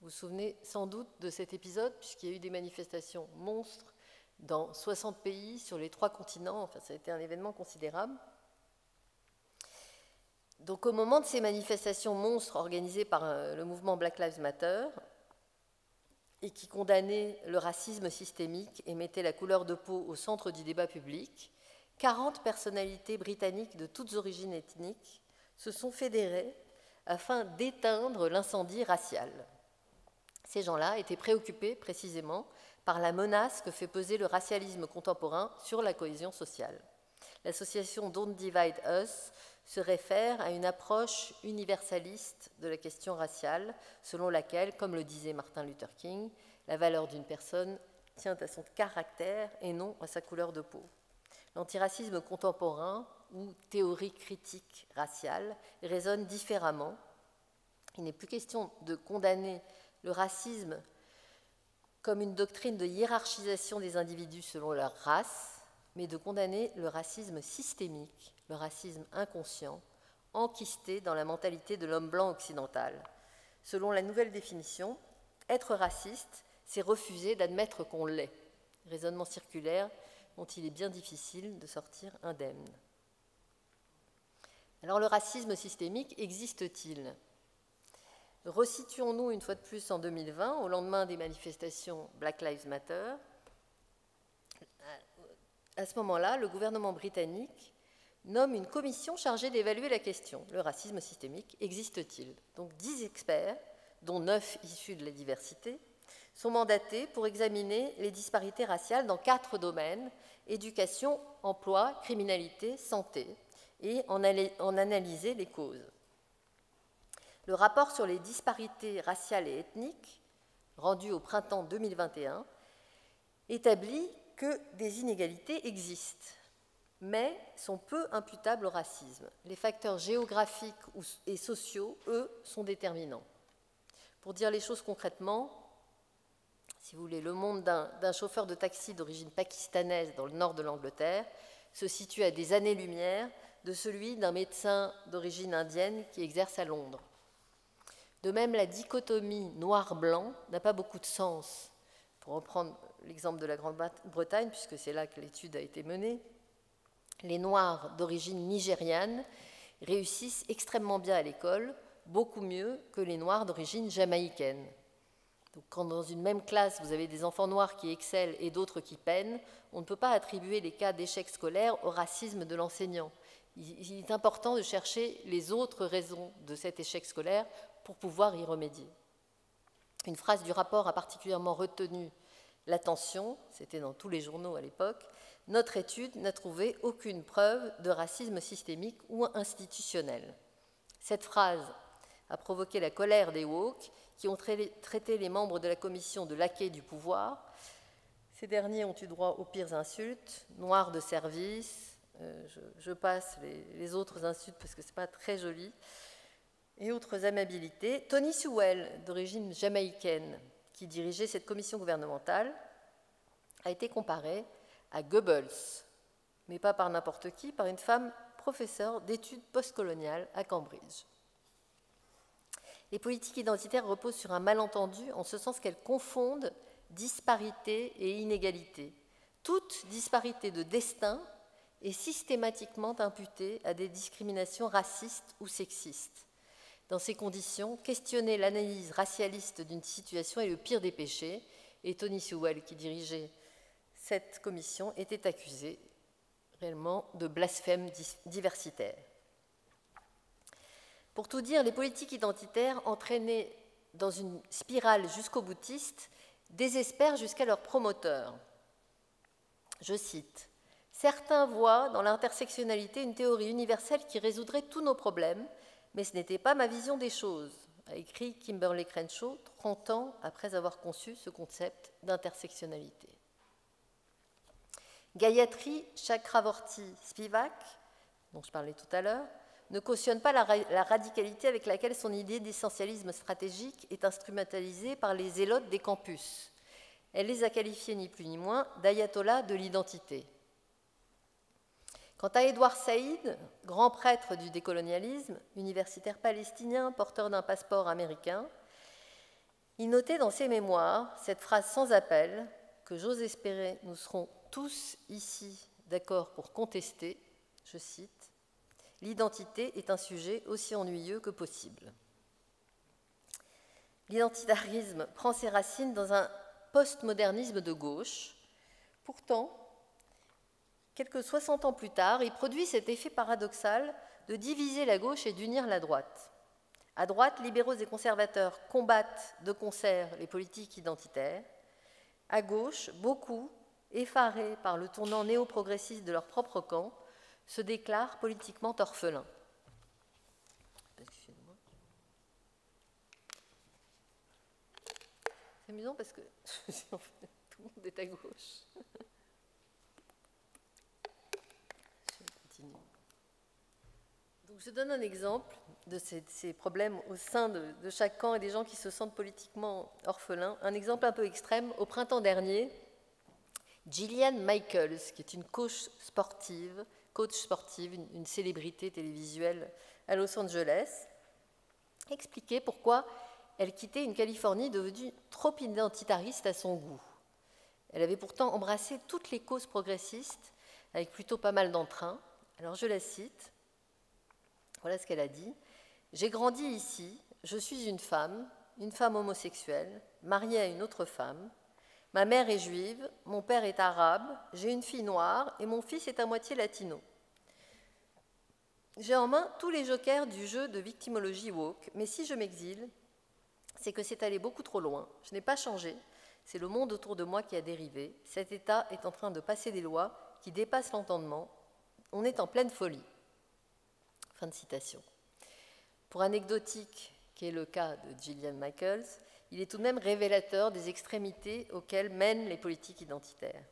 Speaker 2: Vous vous souvenez sans doute de cet épisode, puisqu'il y a eu des manifestations monstres dans 60 pays sur les 3 continents. Enfin, ça a été un événement considérable. Donc, au moment de ces manifestations monstres organisées par le mouvement Black Lives Matter et qui condamnaient le racisme systémique et mettaient la couleur de peau au centre du débat public, 40 personnalités britanniques de toutes origines ethniques se sont fédérées afin d'éteindre l'incendie racial. Ces gens-là étaient préoccupés précisément par la menace que fait peser le racialisme contemporain sur la cohésion sociale. L'association Don't Divide Us se réfère à une approche universaliste de la question raciale, selon laquelle, comme le disait Martin Luther King, la valeur d'une personne tient à son caractère et non à sa couleur de peau. L'antiracisme contemporain, ou théorie critique raciale, résonne différemment. Il n'est plus question de condamner le racisme comme une doctrine de hiérarchisation des individus selon leur race, mais de condamner le racisme systémique, le racisme inconscient, enquisté dans la mentalité de l'homme blanc occidental. Selon la nouvelle définition, être raciste, c'est refuser d'admettre qu'on l'est. Raisonnement circulaire dont il est bien difficile de sortir indemne. Alors le racisme systémique existe-t-il ? Resituons-nous une fois de plus en 2020, au lendemain des manifestations Black Lives Matter. À ce moment-là, le gouvernement britannique nomme une commission chargée d'évaluer la question. Le racisme systémique existe-t-il ? Donc 10 experts, dont 9 issus de la diversité, sont mandatés pour examiner les disparités raciales dans 4 domaines: éducation, emploi, criminalité, santé, et en analyser les causes. Le rapport sur les disparités raciales et ethniques, rendu au printemps 2021, établit que des inégalités existent, mais sont peu imputables au racisme. Les facteurs géographiques et sociaux, eux, sont déterminants. Pour dire les choses concrètement, si vous voulez, le monde d'un chauffeur de taxi d'origine pakistanaise dans le nord de l'Angleterre se situe à des années-lumière de celui d'un médecin d'origine indienne qui exerce à Londres. De même, la dichotomie noir-blanc n'a pas beaucoup de sens. Pour reprendre l'exemple de la Grande-Bretagne, puisque c'est là que l'étude a été menée, les Noirs d'origine nigériane réussissent extrêmement bien à l'école, beaucoup mieux que les Noirs d'origine jamaïcaine. Donc, quand dans une même classe, vous avez des enfants noirs qui excellent et d'autres qui peinent, on ne peut pas attribuer les cas d'échec scolaire au racisme de l'enseignant. Il est important de chercher les autres raisons de cet échec scolaire pour pouvoir y remédier. Une phrase du rapport a particulièrement retenu l'attention, c'était dans tous les journaux à l'époque: « Notre étude n'a trouvé aucune preuve de racisme systémique ou institutionnel. » Cette phrase a provoqué la colère des woke qui ont traité les membres de la commission de laquais du pouvoir. Ces derniers ont eu droit aux pires insultes: noirs de service, je passe les autres insultes parce que ce n'est pas très joli, et autres amabilités. Tony Sewell, d'origine jamaïcaine, qui dirigeait cette commission gouvernementale, a été comparé à Goebbels, mais pas par n'importe qui, par une femme professeure d'études postcoloniales à Cambridge. Les politiques identitaires reposent sur un malentendu, en ce sens qu'elles confondent disparité et inégalité. Toute disparité de destin est systématiquement imputée à des discriminations racistes ou sexistes. Dans ces conditions, questionner l'analyse racialiste d'une situation est le pire des péchés, et Tony Sewell, qui dirigeait cette commission, était accusé réellement de blasphème diversitaire. Pour tout dire, les politiques identitaires, entraînées dans une spirale jusqu'au boutiste, désespèrent jusqu'à leurs promoteurs. Je cite: « Certains voient dans l'intersectionnalité une théorie universelle qui résoudrait tous nos problèmes, mais ce n'était pas ma vision des choses », a écrit Kimberlé Crenshaw, 30 ans après avoir conçu ce concept d'intersectionnalité. Gayatri Chakravorty Spivak, dont je parlais tout à l'heure, ne cautionne pas la radicalité avec laquelle son idée d'essentialisme stratégique est instrumentalisée par les zélotes des campus. Elle les a qualifiés ni plus ni moins d'ayatollahs de l'identité. Quant à Edward Said, grand prêtre du décolonialisme, universitaire palestinien, porteur d'un passeport américain, il notait dans ses mémoires cette phrase sans appel: « que j'ose espérer nous serons tous ici d'accord pour contester, je cite, « L'identité est un sujet aussi ennuyeux que possible ». L'identitarisme prend ses racines dans un postmodernisme de gauche. Pourtant, quelques 60 ans plus tard, il produit cet effet paradoxal de diviser la gauche et d'unir la droite. À droite, libéraux et conservateurs combattent de concert les politiques identitaires. À gauche, beaucoup, effarés par le tournant néo-progressiste de leur propre camp, se déclarent politiquement orphelins. C'est amusant parce que tout le monde est à gauche. Donc, je donne un exemple de ces problèmes au sein de chaque camp et des gens qui se sentent politiquement orphelins. Un exemple un peu extrême, au printemps dernier, Gillian Michaels, qui est une coach sportive, une célébrité télévisuelle à Los Angeles, expliquait pourquoi elle quittait une Californie devenue trop identitariste à son goût. Elle avait pourtant embrassé toutes les causes progressistes avec plutôt pas mal d'entrain. Alors je la cite. Voilà ce qu'elle a dit. « J'ai grandi ici, je suis une femme homosexuelle, mariée à une autre femme. Ma mère est juive, mon père est arabe, j'ai une fille noire et mon fils est à moitié latino. J'ai en main tous les jokers du jeu de victimologie woke, mais si je m'exile, c'est que c'est allé beaucoup trop loin. Je n'ai pas changé, c'est le monde autour de moi qui a dérivé. Cet État est en train de passer des lois qui dépassent l'entendement. On est en pleine folie. » Fin de citation. Pour anecdotique, qui est le cas de Gillian Michaels, il est tout de même révélateur des extrémités auxquelles mènent les politiques identitaires.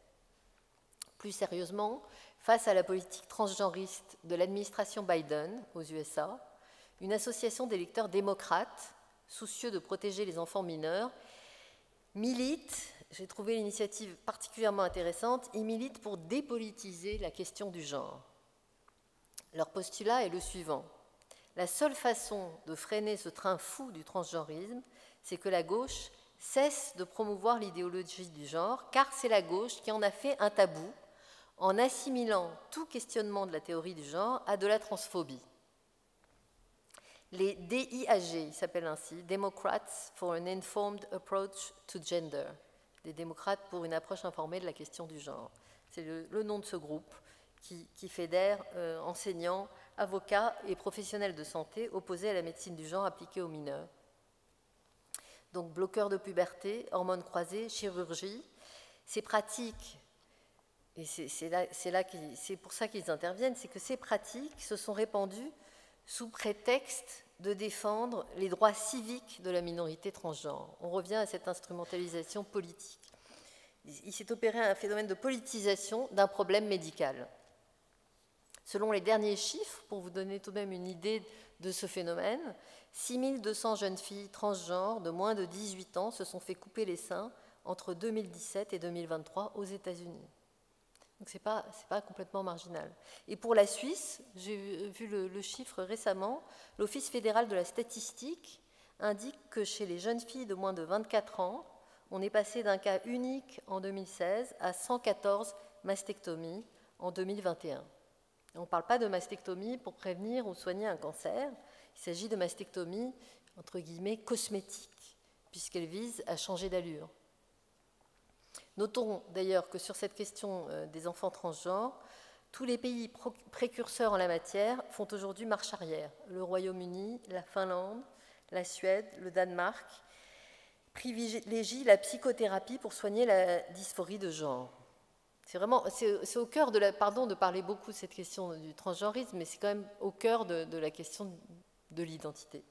Speaker 2: Plus sérieusement, face à la politique transgenriste de l'administration Biden aux USA, une association d'électeurs démocrates, soucieux de protéger les enfants mineurs, milite, j'ai trouvé l'initiative particulièrement intéressante, ils militent pour dépolitiser la question du genre. Leur postulat est le suivant. La seule façon de freiner ce train fou du transgenrisme, c'est que la gauche cesse de promouvoir l'idéologie du genre, car c'est la gauche qui en a fait un tabou en assimilant tout questionnement de la théorie du genre à de la transphobie. Les DIAG, ils s'appellent ainsi, Democrats for an Informed Approach to Gender, des démocrates pour une approche informée de la question du genre. C'est le nom de ce groupe qui fédère enseignants, avocats et professionnels de santé opposés à la médecine du genre appliquée aux mineurs. Donc bloqueurs de puberté, hormones croisées, chirurgie, ces pratiques, et c'est pour ça qu'ils interviennent, c'est que ces pratiques se sont répandues sous prétexte de défendre les droits civiques de la minorité transgenre. On revient à cette instrumentalisation politique. Il s'est opéré un phénomène de politisation d'un problème médical. Selon les derniers chiffres, pour vous donner tout de même une idée de ce phénomène, 6200 jeunes filles transgenres de moins de 18 ans se sont fait couper les seins entre 2017 et 2023 aux États-Unis. Donc ce n'est pas complètement marginal. Et pour la Suisse, j'ai vu le chiffre récemment, l'Office fédéral de la statistique indique que chez les jeunes filles de moins de 24 ans, on est passé d'un cas unique en 2016 à 114 mastectomies en 2021. On ne parle pas de mastectomie pour prévenir ou soigner un cancer, il s'agit de mastectomie, entre guillemets, cosmétique, puisqu'elle vise à changer d'allure. Notons d'ailleurs que sur cette question des enfants transgenres, tous les pays précurseurs en la matière font aujourd'hui marche arrière. Le Royaume-Uni, la Finlande, la Suède, le Danemark privilégient la psychothérapie pour soigner la dysphorie de genre. C'est au cœur de pardon de parler beaucoup de cette question du transgenrisme, mais c'est quand même au cœur de la question de l'identité,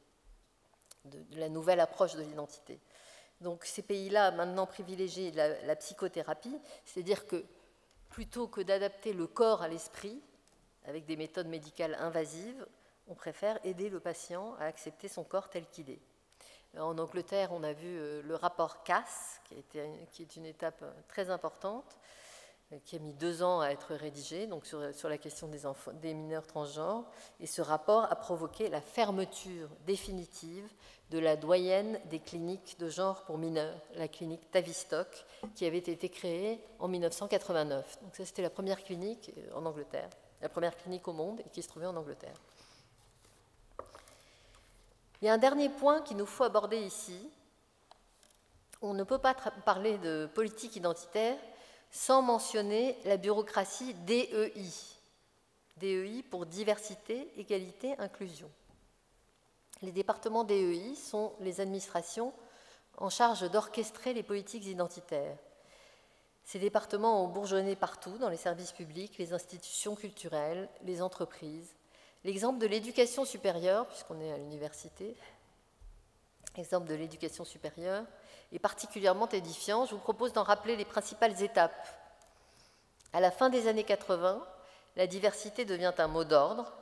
Speaker 2: de la nouvelle approche de l'identité. Donc ces pays-là maintenant privilégient la psychothérapie, c'est-à-dire que plutôt que d'adapter le corps à l'esprit avec des méthodes médicales invasives, on préfère aider le patient à accepter son corps tel qu'il est. En Angleterre, on a vu le rapport Cass, qui est une étape très importante, qui a mis 2 ans à être rédigé, donc sur la question des mineurs transgenres. Et ce rapport a provoqué la fermeture définitive de la doyenne des cliniques de genre pour mineurs, la clinique Tavistock, qui avait été créée en 1989. Donc ça, c'était la première clinique en Angleterre, la première clinique au monde et qui se trouvait en Angleterre. Il y a un dernier point qu'il nous faut aborder ici. On ne peut pas parler de politique identitaire sans mentionner la bureaucratie DEI. DEI pour diversité, égalité, inclusion. Les départements DEI sont les administrations en charge d'orchestrer les politiques identitaires. Ces départements ont bourgeonné partout, dans les services publics, les institutions culturelles, les entreprises. L'exemple de l'éducation supérieure, puisqu'on est à l'université, l'exemple de l'éducation supérieure est particulièrement édifiant. Je vous propose d'en rappeler les principales étapes. À la fin des années 80, la diversité devient un mot d'ordre.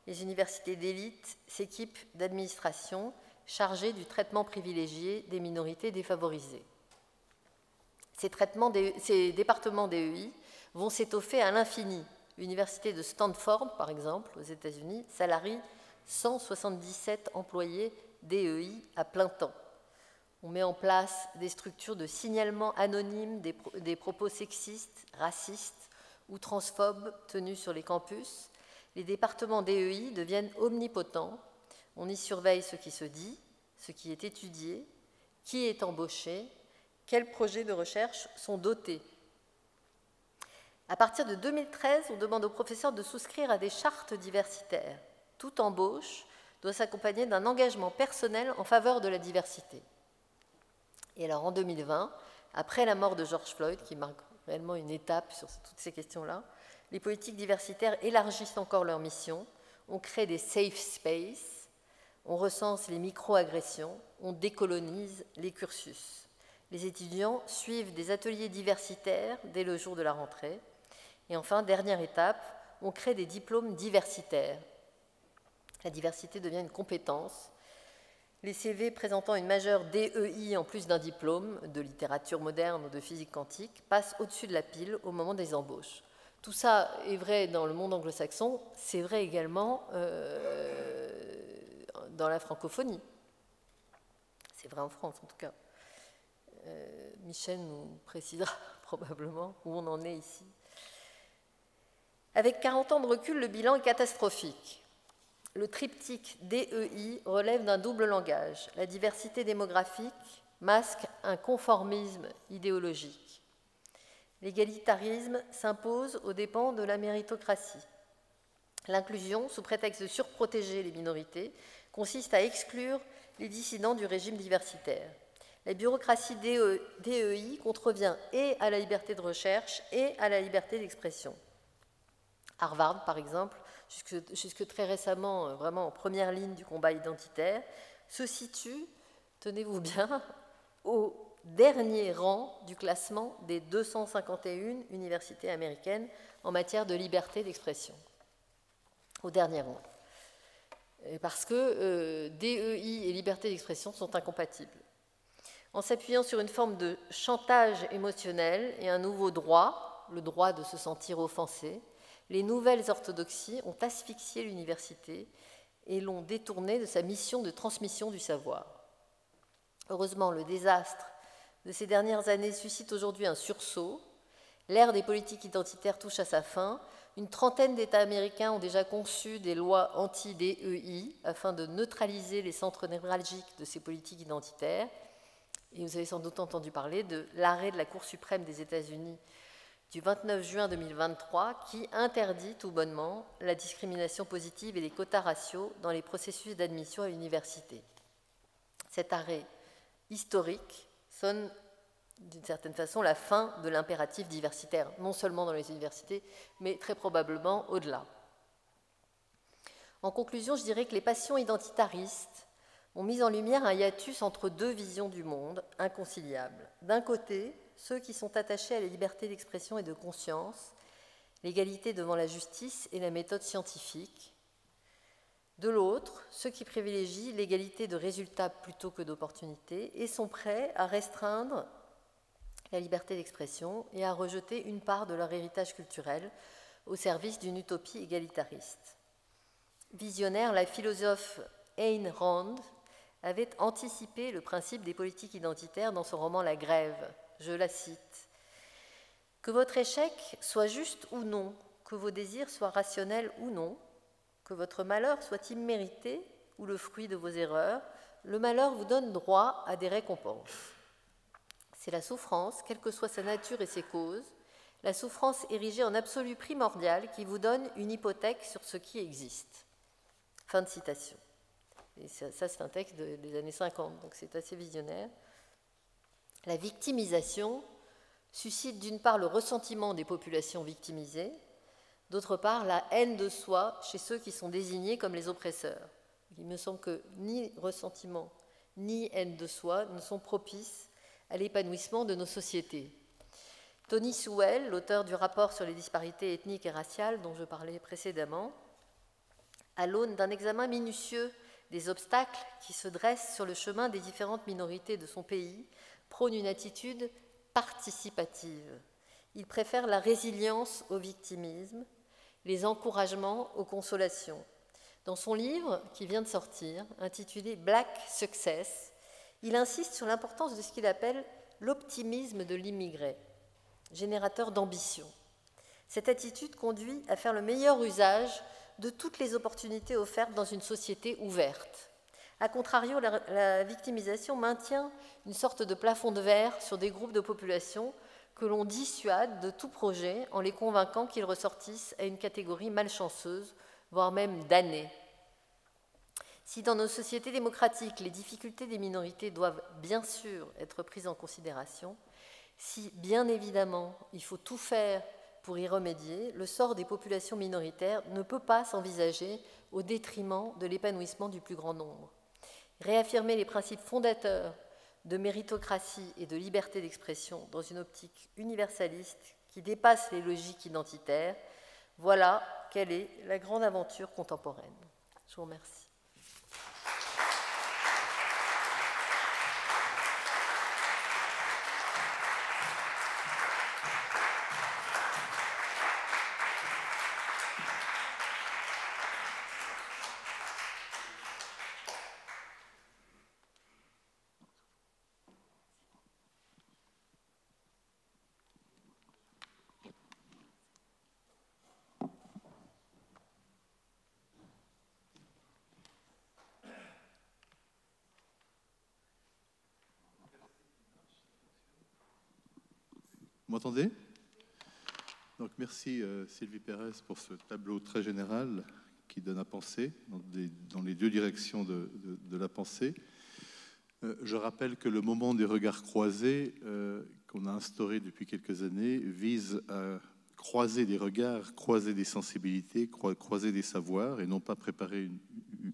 Speaker 2: Les universités d'élite s'équipent d'administrations chargées du traitement privilégié des minorités défavorisées. Ces départements DEI vont s'étoffer à l'infini. L'université de Stanford, par exemple, aux États-Unis, salarie 177 employés DEI à plein temps. On met en place des structures de signalement anonyme des propos sexistes, racistes ou transphobes tenus sur les campus. Les départements DEI deviennent omnipotents. On y surveille ce qui se dit, ce qui est étudié, qui est embauché, quels projets de recherche sont dotés. À partir de 2013, on demande aux professeurs de souscrire à des chartes diversitaires. Toute embauche doit s'accompagner d'un engagement personnel en faveur de la diversité. Et alors en 2020, après la mort de George Floyd, qui marque réellement une étape sur toutes ces questions-là, les politiques diversitaires élargissent encore leur mission. On crée des safe spaces, on recense les micro-agressions, on décolonise les cursus. Les étudiants suivent des ateliers diversitaires dès le jour de la rentrée. Et enfin, dernière étape, on crée des diplômes diversitaires. La diversité devient une compétence. Les CV présentant une majeure DEI en plus d'un diplôme de littérature moderne ou de physique quantique passent au-dessus de la pile au moment des embauches. Tout ça est vrai dans le monde anglo-saxon, c'est vrai également dans la francophonie. C'est vrai en France en tout cas. Michel nous précisera probablement où on en est ici. Avec 40 ans de recul, le bilan est catastrophique. Le triptyque DEI relève d'un double langage. La diversité démographique masque un conformisme idéologique. L'égalitarisme s'impose aux dépens de la méritocratie. L'inclusion, sous prétexte de surprotéger les minorités, consiste à exclure les dissidents du régime diversitaire. La bureaucratie DEI contrevient et à la liberté de recherche et à la liberté d'expression. Harvard, par exemple, jusque très récemment, vraiment en première ligne du combat identitaire, se situe, tenez-vous bien, au dernier rang du classement des 251 universités américaines en matière de liberté d'expression. Au dernier rang. Parce que DEI et liberté d'expression sont incompatibles. En s'appuyant sur une forme de chantage émotionnel et un nouveau droit, le droit de se sentir offensé, les nouvelles orthodoxies ont asphyxié l'université et l'ont détournée de sa mission de transmission du savoir. Heureusement, le désastre de ces dernières années suscite aujourd'hui un sursaut. L'ère des politiques identitaires touche à sa fin. Une trentaine d'États américains ont déjà conçu des lois anti-DEI afin de neutraliser les centres névralgiques de ces politiques identitaires. Et vous avez sans doute entendu parler de l'arrêt de la Cour suprême des États-Unis du 29 juin 2023 qui interdit tout bonnement la discrimination positive et les quotas raciaux dans les processus d'admission à l'université. Cet arrêt historique sonne d'une certaine façon la fin de l'impératif diversitaire, non seulement dans les universités, mais très probablement au-delà. En conclusion, je dirais que les passions identitaristes ont mis en lumière un hiatus entre deux visions du monde inconciliables. D'un côté, ceux qui sont attachés à la liberté d'expression et de conscience, l'égalité devant la justice et la méthode scientifique. De l'autre, ceux qui privilégient l'égalité de résultats plutôt que d'opportunités et sont prêts à restreindre la liberté d'expression et à rejeter une part de leur héritage culturel au service d'une utopie égalitariste. Visionnaire, la philosophe Ayn Rand avait anticipé le principe des politiques identitaires dans son roman La Grève. Je la cite. « Que votre échec soit juste ou non, que vos désirs soient rationnels ou non, que votre malheur soit immérité ou le fruit de vos erreurs, le malheur vous donne droit à des récompenses. C'est la souffrance, quelle que soit sa nature et ses causes, la souffrance érigée en absolu primordial qui vous donne une hypothèque sur ce qui existe. » Fin de citation. Et ça c'est un texte des années 50, donc c'est assez visionnaire. La victimisation suscite d'une part le ressentiment des populations victimisées, d'autre part la haine de soi chez ceux qui sont désignés comme les oppresseurs. Il me semble que ni ressentiment ni haine de soi ne sont propices à l'épanouissement de nos sociétés. Tony Sewell, l'auteur du rapport sur les disparités ethniques et raciales dont je parlais précédemment, à l'aune d'un examen minutieux des obstacles qui se dressent sur le chemin des différentes minorités de son pays, prône une attitude participative. Il préfère la résilience au victimisme, les encouragements aux consolations. Dans son livre, qui vient de sortir, intitulé « Black Success », il insiste sur l'importance de ce qu'il appelle l'optimisme de l'immigré, générateur d'ambition. Cette attitude conduit à faire le meilleur usage de toutes les opportunités offertes dans une société ouverte. A contrario, la victimisation maintient une sorte de plafond de verre sur des groupes de population que l'on dissuade de tout projet en les convainquant qu'ils ressortissent à une catégorie malchanceuse, voire même damnée. Si dans nos sociétés démocratiques, les difficultés des minorités doivent bien sûr être prises en considération, si bien évidemment il faut tout faire pour y remédier, le sort des populations minoritaires ne peut pas s'envisager au détriment de l'épanouissement du plus grand nombre. Réaffirmer les principes fondateurs de méritocratie et de liberté d'expression dans une optique universaliste qui dépasse les logiques identitaires, voilà quelle est la grande aventure contemporaine. Je vous remercie.
Speaker 3: Vous m'entendez? Donc merci Sylvie Pérez pour ce tableau très général qui donne à penser dans les deux directions de la pensée. Je rappelle que le moment des regards croisés qu'on a instauré depuis quelques années vise à croiser des regards, croiser des sensibilités, croiser des savoirs et non pas préparer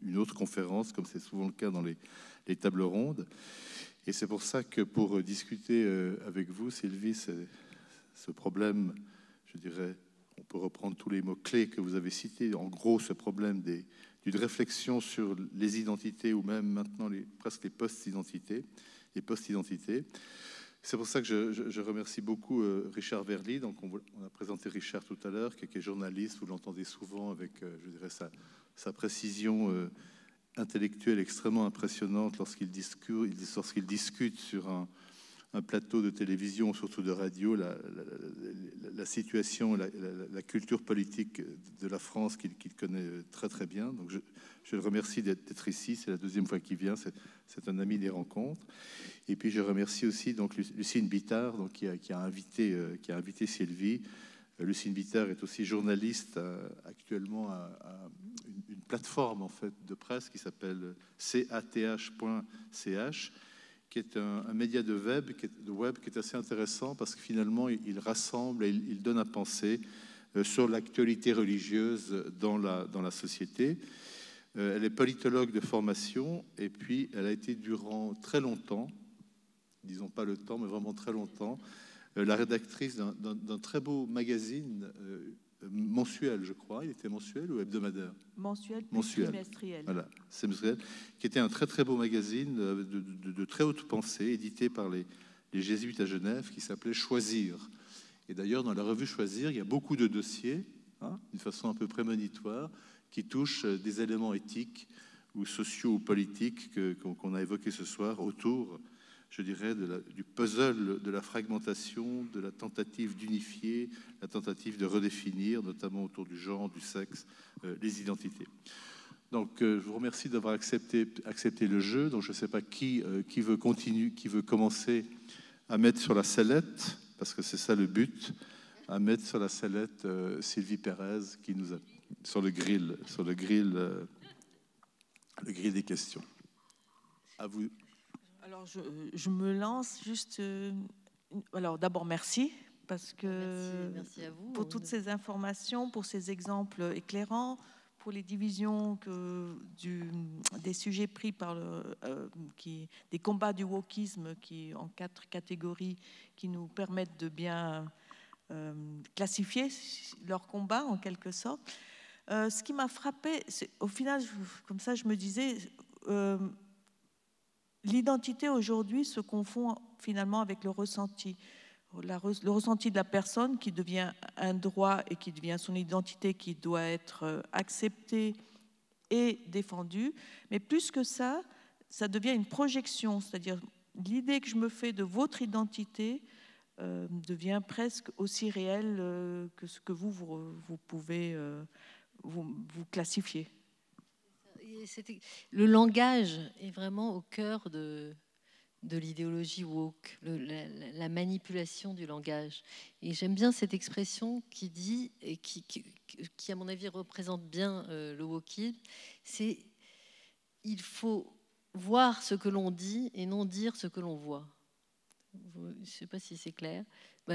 Speaker 3: une autre conférence comme c'est souvent le cas dans les tables rondes. Et c'est pour ça que pour discuter avec vous, Sylvie, ce problème, je dirais, on peut reprendre tous les mots-clés que vous avez cités, en gros ce problème d'une réflexion sur les identités ou même maintenant presque les post-identités. C'est pour ça que je remercie beaucoup Richard Verly. Donc on a présenté Richard tout à l'heure, qui est journaliste, vous l'entendez souvent avec, je dirais, sa précision intellectuelle extrêmement impressionnante lorsqu'il discute sur un plateau de télévision, surtout de radio, la situation, la culture politique de la France qu'il connaît très très bien. Donc je le remercie d'être ici, c'est la deuxième fois qu'il vient, c'est un ami des rencontres. Et puis je remercie aussi donc Lucine Bittard, donc, qui a invité Sylvie. Lucine Bittard est aussi journaliste actuellement à une plateforme en fait de presse qui s'appelle cath.ch, qui est un média de web qui est assez intéressant parce que finalement il rassemble et il donne à penser sur l'actualité religieuse dans la société. Elle est politologue de formation et puis elle a été durant très longtemps, disons pas le temps mais vraiment très longtemps, la rédactrice d'un très beau magazine mensuel, je crois. Il était mensuel ou hebdomadaire? Mensuel. Trimestriel. Voilà, semestriel, qui était un très très beau magazine de très haute pensée, édité par les les jésuites à Genève, qui s'appelait Choisir. Et d'ailleurs, dans la revue Choisir, il y a beaucoup de dossiers, d'une façon un peu prémonitoire, qui touchent des éléments éthiques ou sociaux ou politiques qu'on a évoqués ce soir autour, je dirais, du puzzle de la fragmentation, de la tentative d'unifier, la tentative de redéfinir, notamment autour du genre, du sexe, les identités. Donc, je vous remercie d'avoir accepté le jeu. Donc, je ne sais pas qui veut continuer, qui veut commencer à mettre sur la sellette, parce que c'est ça le but, à mettre sur la sellette Sylvie Pérez, qui nous a sur le grill des questions. À vous.
Speaker 1: Alors, je me lance juste. Alors, d'abord, merci, parce que
Speaker 2: merci à vous,
Speaker 1: pour toutes ces informations, pour ces exemples éclairants, pour les divisions des sujets pris par des combats du wokisme en 4 catégories qui nous permettent de bien classifier leurs combats en quelque sorte. Ce qui m'a frappé, au final, comme ça, je me disais, l'identité aujourd'hui se confond finalement avec le ressenti. Le ressenti de la personne qui devient un droit et qui devient son identité qui doit être acceptée et défendue. Mais plus que ça, ça devient une projection, c'est-à-dire l'idée que je me fais de votre identité devient presque aussi réelle que ce que vous pouvez vous classifier.
Speaker 2: Le langage est vraiment au cœur de l'idéologie woke, la manipulation du langage. Et j'aime bien cette expression qui dit, et qui à mon avis représente bien le wokisme, c'est il faut voir ce que l'on dit et non dire ce que l'on voit. Je ne sais pas si c'est clair.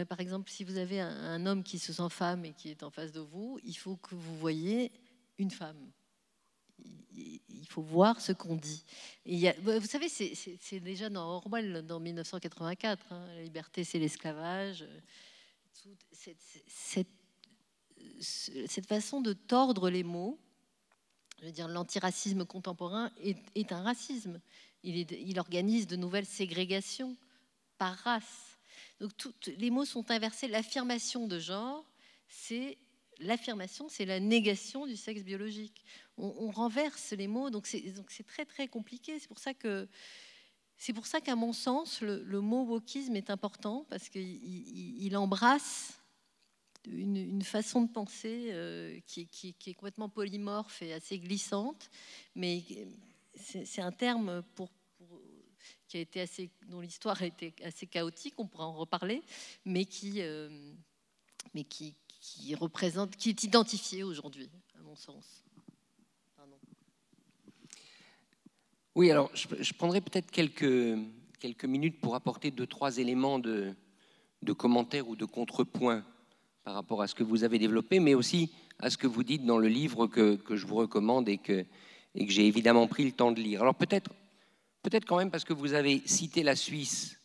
Speaker 2: Par exemple, si vous avez un homme qui se sent femme et qui est en face de vous, il faut que vous voyez une femme. Il faut voir ce qu'on dit. Et vous savez, c'est déjà dans Orwell, dans 1984, la liberté, c'est l'esclavage. Cette façon de tordre les mots, je veux dire, l'antiracisme contemporain est un racisme. Il organise de nouvelles ségrégations par race. Donc les mots sont inversés. L'affirmation de genre, c'est la négation du sexe biologique. On renverse les mots, donc c'est très très compliqué. C'est pour ça qu'à mon sens, le mot wokisme est important, parce qu'il embrasse une façon de penser qui est complètement polymorphe et assez glissante, mais c'est un terme dont l'histoire a été assez chaotique, on pourra en reparler, mais qui est identifié aujourd'hui, à mon sens. Pardon.
Speaker 4: Oui, alors je prendrai peut-être quelques minutes pour apporter 2-3 éléments de commentaires ou de contrepoints par rapport à ce que vous avez développé, mais aussi à ce que vous dites dans le livre que je vous recommande et que j'ai évidemment pris le temps de lire. Alors peut-être quand même, parce que vous avez cité la Suisse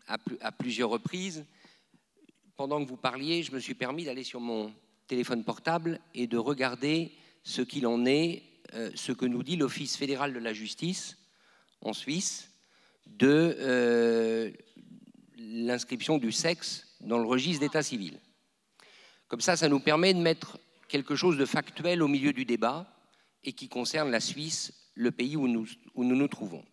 Speaker 4: à plusieurs reprises, pendant que vous parliez, je me suis permis d'aller sur mon téléphone portable et de regarder ce qu'il en est, ce que nous dit l'Office fédéral de la justice en Suisse de l'inscription du sexe dans le registre d'état civil. Comme ça nous permet de mettre quelque chose de factuel au milieu du débat et qui concerne la Suisse, le pays où nous nous trouvons.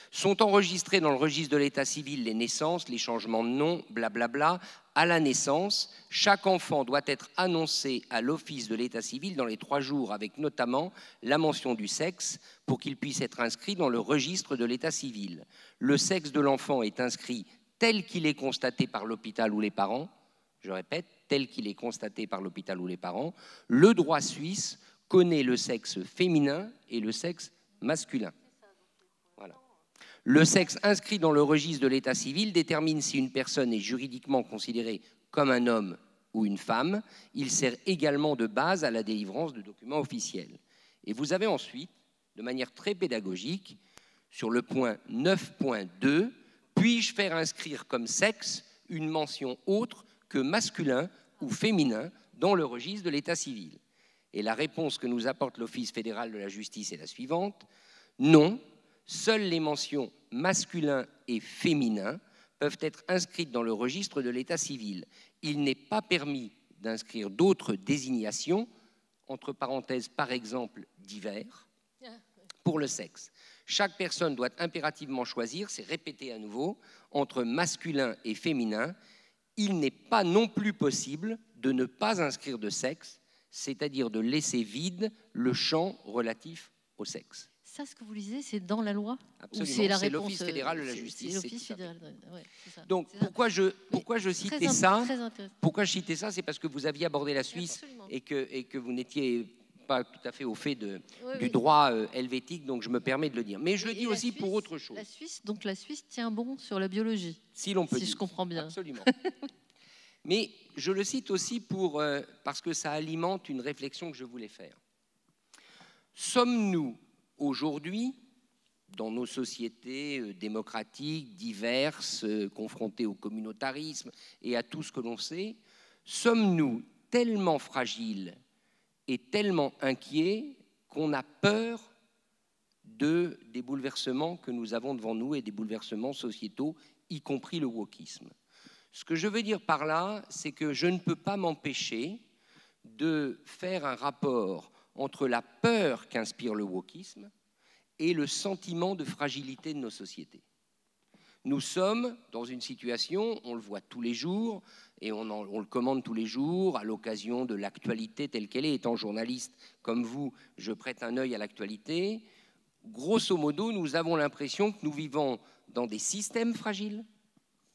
Speaker 4: Sont enregistrés dans le registre de l'état civil les naissances, les changements de nom, blablabla. À la naissance, chaque enfant doit être annoncé à l'office de l'état civil dans les 3 jours, avec notamment la mention du sexe, pour qu'il puisse être inscrit dans le registre de l'état civil. Le sexe de l'enfant est inscrit tel qu'il est constaté par l'hôpital ou les parents. Je répète, tel qu'il est constaté par l'hôpital ou les parents. Le droit suisse connaît le sexe féminin et le sexe masculin. Voilà. Le sexe inscrit dans le registre de l'état civil détermine si une personne est juridiquement considérée comme un homme ou une femme. Il sert également de base à la délivrance de documents officiels. Et vous avez ensuite, de manière très pédagogique, sur le point 9.2, puis-je faire inscrire comme sexe une mention autre que masculin ou féminin dans le registre de l'état civil? Et la réponse que nous apporte l'Office fédéral de la justice est la suivante. Non, seules les mentions masculin et féminin peuvent être inscrites dans le registre de l'état civil. Il n'est pas permis d'inscrire d'autres désignations, entre parenthèses, par exemple, divers, pour le sexe. Chaque personne doit impérativement choisir, c'est répété à nouveau, entre masculin et féminin. Il n'est pas non plus possible de ne pas inscrire de sexe, c'est-à-dire de laisser vide le champ relatif au sexe.
Speaker 5: Ça, ce que vous lisez, c'est dans la loi?
Speaker 4: Absolument, c'est l'Office fédéral de la justice.
Speaker 5: C'est l'Office fédéral, ouais, c'est ça.
Speaker 4: Donc, pourquoi je citais ça? Pourquoi je citais ça? C'est parce que vous aviez abordé la Suisse et que vous n'étiez pas tout à fait au fait du droit helvétique, donc je me permets de le dire. Mais je le dis aussi Suisse, pour autre chose.
Speaker 5: La Suisse tient bon sur la biologie,
Speaker 4: si l'on peut
Speaker 5: dire. Je comprends bien.
Speaker 4: Absolument. Mais je le cite aussi parce que ça alimente une réflexion que je voulais faire. Sommes-nous aujourd'hui, dans nos sociétés démocratiques, diverses, confrontées au communautarisme et à tout ce que l'on sait, sommes-nous tellement fragiles et tellement inquiets qu'on a peur des bouleversements que nous avons devant nous et des bouleversements sociétaux, y compris le wokisme? Ce que je veux dire par là, c'est que je ne peux pas m'empêcher de faire un rapport entre la peur qu'inspire le wokisme et le sentiment de fragilité de nos sociétés. Nous sommes dans une situation, on le voit tous les jours, et on le commande tous les jours, à l'occasion de l'actualité telle qu'elle est. Étant journaliste comme vous, je prête un œil à l'actualité. Grosso modo, nous avons l'impression que nous vivons dans des systèmes fragiles,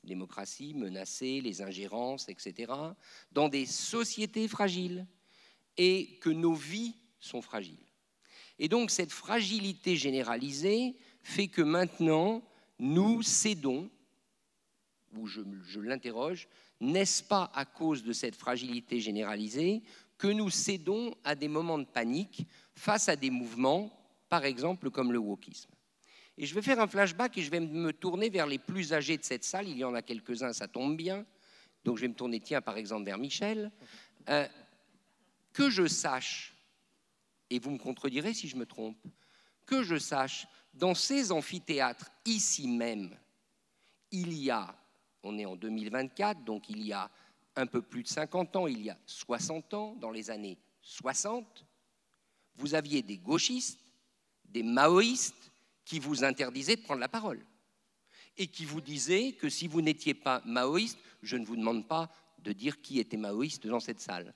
Speaker 4: démocratie menacée, les ingérences, etc., dans des sociétés fragiles, et que nos vies sont fragiles. Et donc cette fragilité généralisée fait que maintenant nous cédons, ou je l'interroge, n'est-ce pas à cause de cette fragilité généralisée que nous cédons à des moments de panique face à des mouvements, par exemple comme le wokisme? Et je vais faire un flashback et je vais me tourner vers les plus âgés de cette salle. Il y en a quelques-uns, ça tombe bien. Donc je vais me tourner, tiens, par exemple, vers Michel. Que je sache, et vous me contredirez si je me trompe, que je sache, dans ces amphithéâtres, ici même, il y a, on est en 2024, donc il y a un peu plus de 50 ans, il y a 60 ans, dans les années 60, vous aviez des gauchistes, des maoïstes, qui vous interdisaient de prendre la parole et qui vous disaient que si vous n'étiez pas maoïste, je ne vous demande pas de dire qui était maoïste dans cette salle,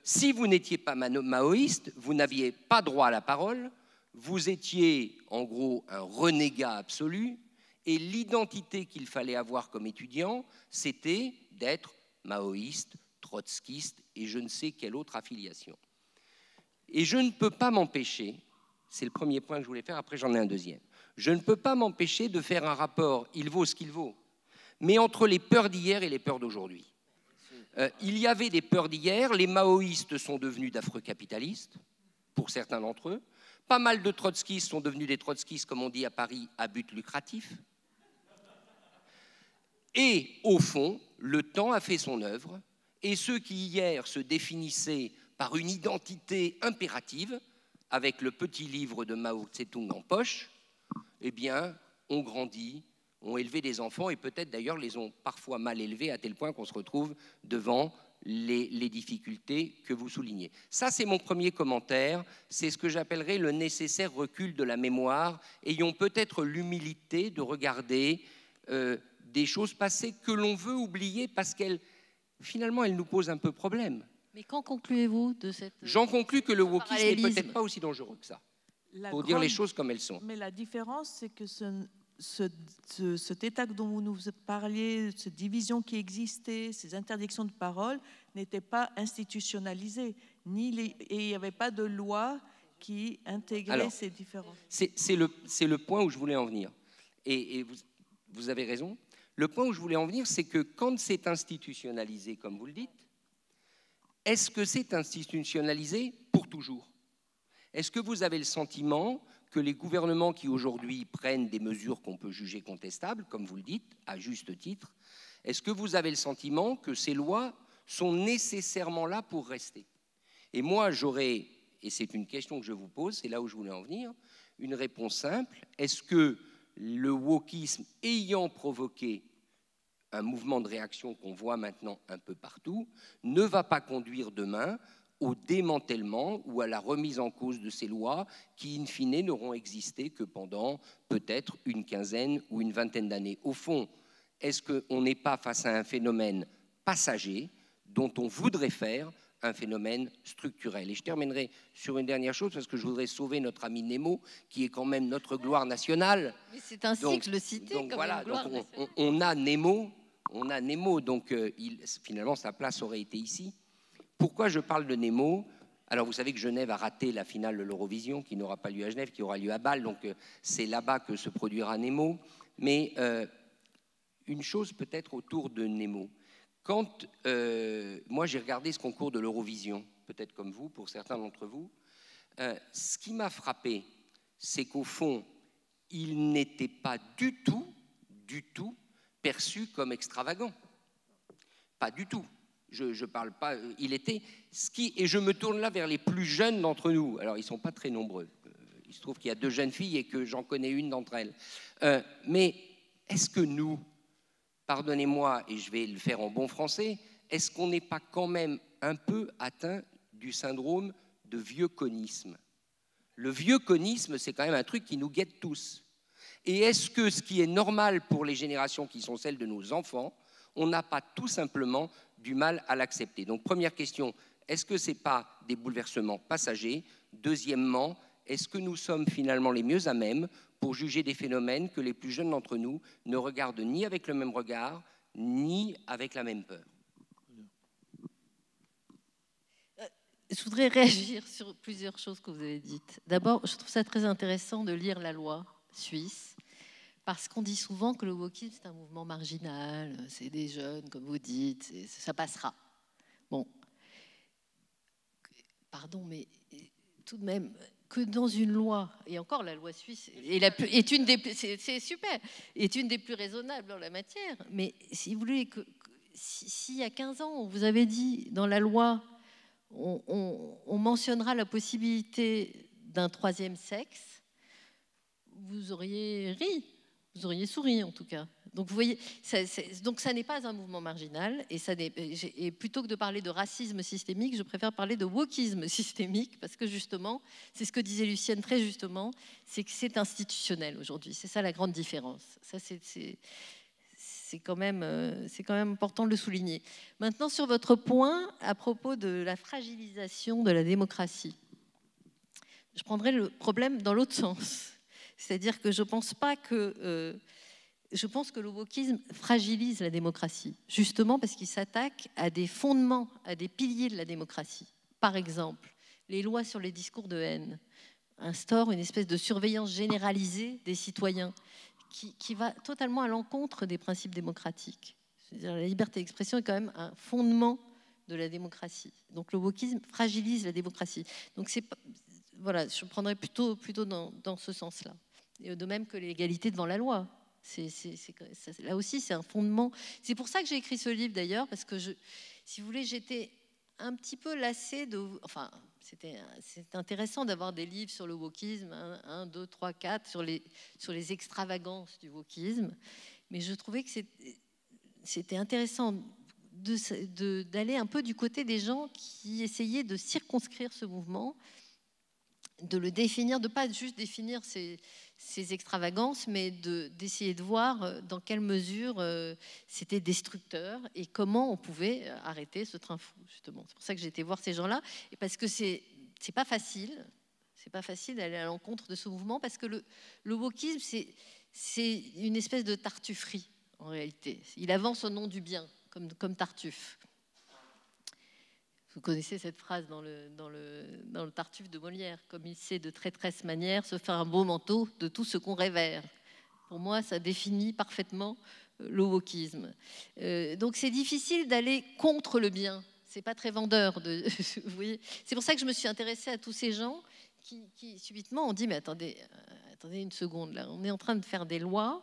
Speaker 4: si vous n'étiez pas maoïste, vous n'aviez pas droit à la parole, vous étiez en gros un renégat absolu et l'identité qu'il fallait avoir comme étudiant, c'était d'être maoïste, trotskiste et je ne sais quelle autre affiliation. Et je ne peux pas m'empêcher, c'est le premier point que je voulais faire, après j'en ai un deuxième. Je ne peux pas m'empêcher de faire un rapport, il vaut ce qu'il vaut, mais entre les peurs d'hier et les peurs d'aujourd'hui. Il y avait des peurs d'hier, les maoïstes sont devenus d'affreux capitalistes, pour certains d'entre eux. Pas mal de trotskistes sont devenus des trotskistes, comme on dit à Paris, à but lucratif. Et au fond, le temps a fait son œuvre, et ceux qui hier se définissaient par une identité impérative, avec le petit livre de Mao Tse-tung en poche, eh bien, ont grandi, ont élevé des enfants et peut-être d'ailleurs les ont parfois mal élevés à tel point qu'on se retrouve devant les difficultés que vous soulignez. Ça, c'est mon premier commentaire. C'est ce que j'appellerais le nécessaire recul de la mémoire. Ayons peut-être l'humilité de regarder des choses passées que l'on veut oublier parce qu'elles, finalement, elles nous posent un peu problème.
Speaker 5: Mais qu'en concluez-vous de cette...
Speaker 4: J'en conclus que le wokisme n'est peut-être pas aussi dangereux que ça, pour dire les choses comme elles sont.
Speaker 1: Mais la différence, c'est que cet état dont vous nous parliez, cette division qui existait, ces interdictions de parole, n'étaient pas institutionnalisées, et il n'y avait pas de loi qui intégrait ces différences.
Speaker 4: C'est le point où je voulais en venir. Et vous avez raison. Le point où je voulais en venir, c'est que quand c'est institutionnalisé, comme vous le dites, est-ce que c'est institutionnalisé pour toujours? Est-ce que vous avez le sentiment que les gouvernements qui aujourd'hui prennent des mesures qu'on peut juger contestables, comme vous le dites, à juste titre, est-ce que vous avez le sentiment que ces lois sont nécessairement là pour rester? Et moi, j'aurais, et c'est une question que je vous pose, c'est là où je voulais en venir, une réponse simple. Est-ce que le wokisme ayant provoqué un mouvement de réaction qu'on voit maintenant un peu partout, ne va pas conduire demain au démantèlement ou à la remise en cause de ces lois qui, in fine, n'auront existé que pendant peut-être une quinzaine ou une vingtaine d'années. Au fond, est-ce qu'on n'est pas face à un phénomène passager dont on voudrait faire un phénomène structurel? Et je terminerai sur une dernière chose, parce que je voudrais sauver notre ami Nemo, qui est quand même notre gloire nationale.
Speaker 5: Mais c'est ainsi que je le citais.
Speaker 4: Donc
Speaker 5: comme
Speaker 4: voilà,
Speaker 5: une gloire
Speaker 4: donc on a Nemo, donc finalement sa place aurait été ici. Pourquoi je parle de Nemo? Alors vous savez que Genève a raté la finale de l'Eurovision, qui n'aura pas lieu à Genève, qui aura lieu à Bâle, donc c'est là-bas que se produira Nemo. Mais une chose peut-être autour de Nemo. Quand moi j'ai regardé ce concours de l'Eurovision, peut-être comme vous, pour certains d'entre vous, ce qui m'a frappé, c'est qu'au fond, il n'était pas du tout perçu comme extravagant. Pas du tout. Je parle pas, il était et je me tourne là vers les plus jeunes d'entre nous. Alors ils sont pas très nombreux. Il se trouve qu'il y a 2 jeunes filles et que j'en connais une d'entre elles. Mais est-ce que nous, pardonnez-moi et je vais le faire en bon français, est-ce qu'on n'est pas quand même un peu atteint du syndrome de vieux conisme? Le vieux conisme, c'est quand même un truc qui nous guette tous. Et est-ce que ce qui est normal pour les générations qui sont celles de nos enfants, on n'a pas tout simplement du mal à l'accepter? Donc première question, est-ce que ce n'est pas des bouleversements passagers? Deuxièmement, est-ce que nous sommes finalement les mieux à même pour juger des phénomènes que les plus jeunes d'entre nous ne regardent ni avec le même regard, ni avec la même peur?
Speaker 5: Je voudrais réagir sur plusieurs choses que vous avez dites. D'abord, je trouve ça très intéressant de lire la loi suisse, parce qu'on dit souvent que le wokisme, c'est un mouvement marginal, c'est des jeunes, comme vous dites, ça passera. Bon, pardon, mais tout de même, que dans une loi, et encore la loi suisse est une des plus, c'est super, est une des plus raisonnables en la matière, mais si vous voulez, s'il y a 15 ans, on vous avait dit dans la loi, on mentionnera la possibilité d'un 3e sexe, vous auriez ri, vous auriez souri en tout cas. Donc vous voyez, donc ça n'est pas un mouvement marginal, et plutôt que de parler de racisme systémique, je préfère parler de wokisme systémique, parce que justement, c'est ce que disait Lucienne très justement, c'est que c'est institutionnel aujourd'hui. C'est ça la grande différence. Ça c'est quand même important de le souligner. Maintenant, sur votre point à propos de la fragilisation de la démocratie, je prendrai le problème dans l'autre sens. C'est-à-dire que je pense que le wokisme fragilise la démocratie, justement parce qu'il s'attaque à des fondements, à des piliers de la démocratie. Par exemple, les lois sur les discours de haine instaurent une espèce de surveillance généralisée des citoyens qui va totalement à l'encontre des principes démocratiques. C'est-à-dire, la liberté d'expression est quand même un fondement de la démocratie. Donc le wokisme fragilise la démocratie. Donc voilà, je prendrais plutôt dans ce sens-là. Et de même que l'égalité devant la loi. Là aussi, c'est un fondement. C'est pour ça que j'ai écrit ce livre d'ailleurs, parce que, si vous voulez, j'étais un petit peu lassée de... Enfin, c'est intéressant d'avoir des livres sur le wokisme, 1, 2, 3, 4, sur les extravagances du wokisme, mais je trouvais que c'était intéressant d'aller un peu du côté des gens qui essayaient de circonscrire ce mouvement, de le définir, de ne pas juste définir ces extravagances, mais d'essayer de voir dans quelle mesure c'était destructeur et comment on pouvait arrêter ce train fou, justement. C'est pour ça que j'ai été voir ces gens-là, et parce que c'est pas facile d'aller à l'encontre de ce mouvement, parce que le wokisme, c'est une espèce de tartufferie, en réalité. Il avance au nom du bien, comme Tartuffe. Vous connaissez cette phrase dans le Tartuffe de Molière, comme il sait de traîtresse manière se faire un beau manteau de tout ce qu'on révère. Pour moi, ça définit parfaitement le wokisme. Donc c'est difficile d'aller contre le bien. C'est pas très vendeur. Vous voyez, c'est pour ça que je me suis intéressée à tous ces gens qui subitement ont dit mais attendez une seconde, là, on est en train de faire des lois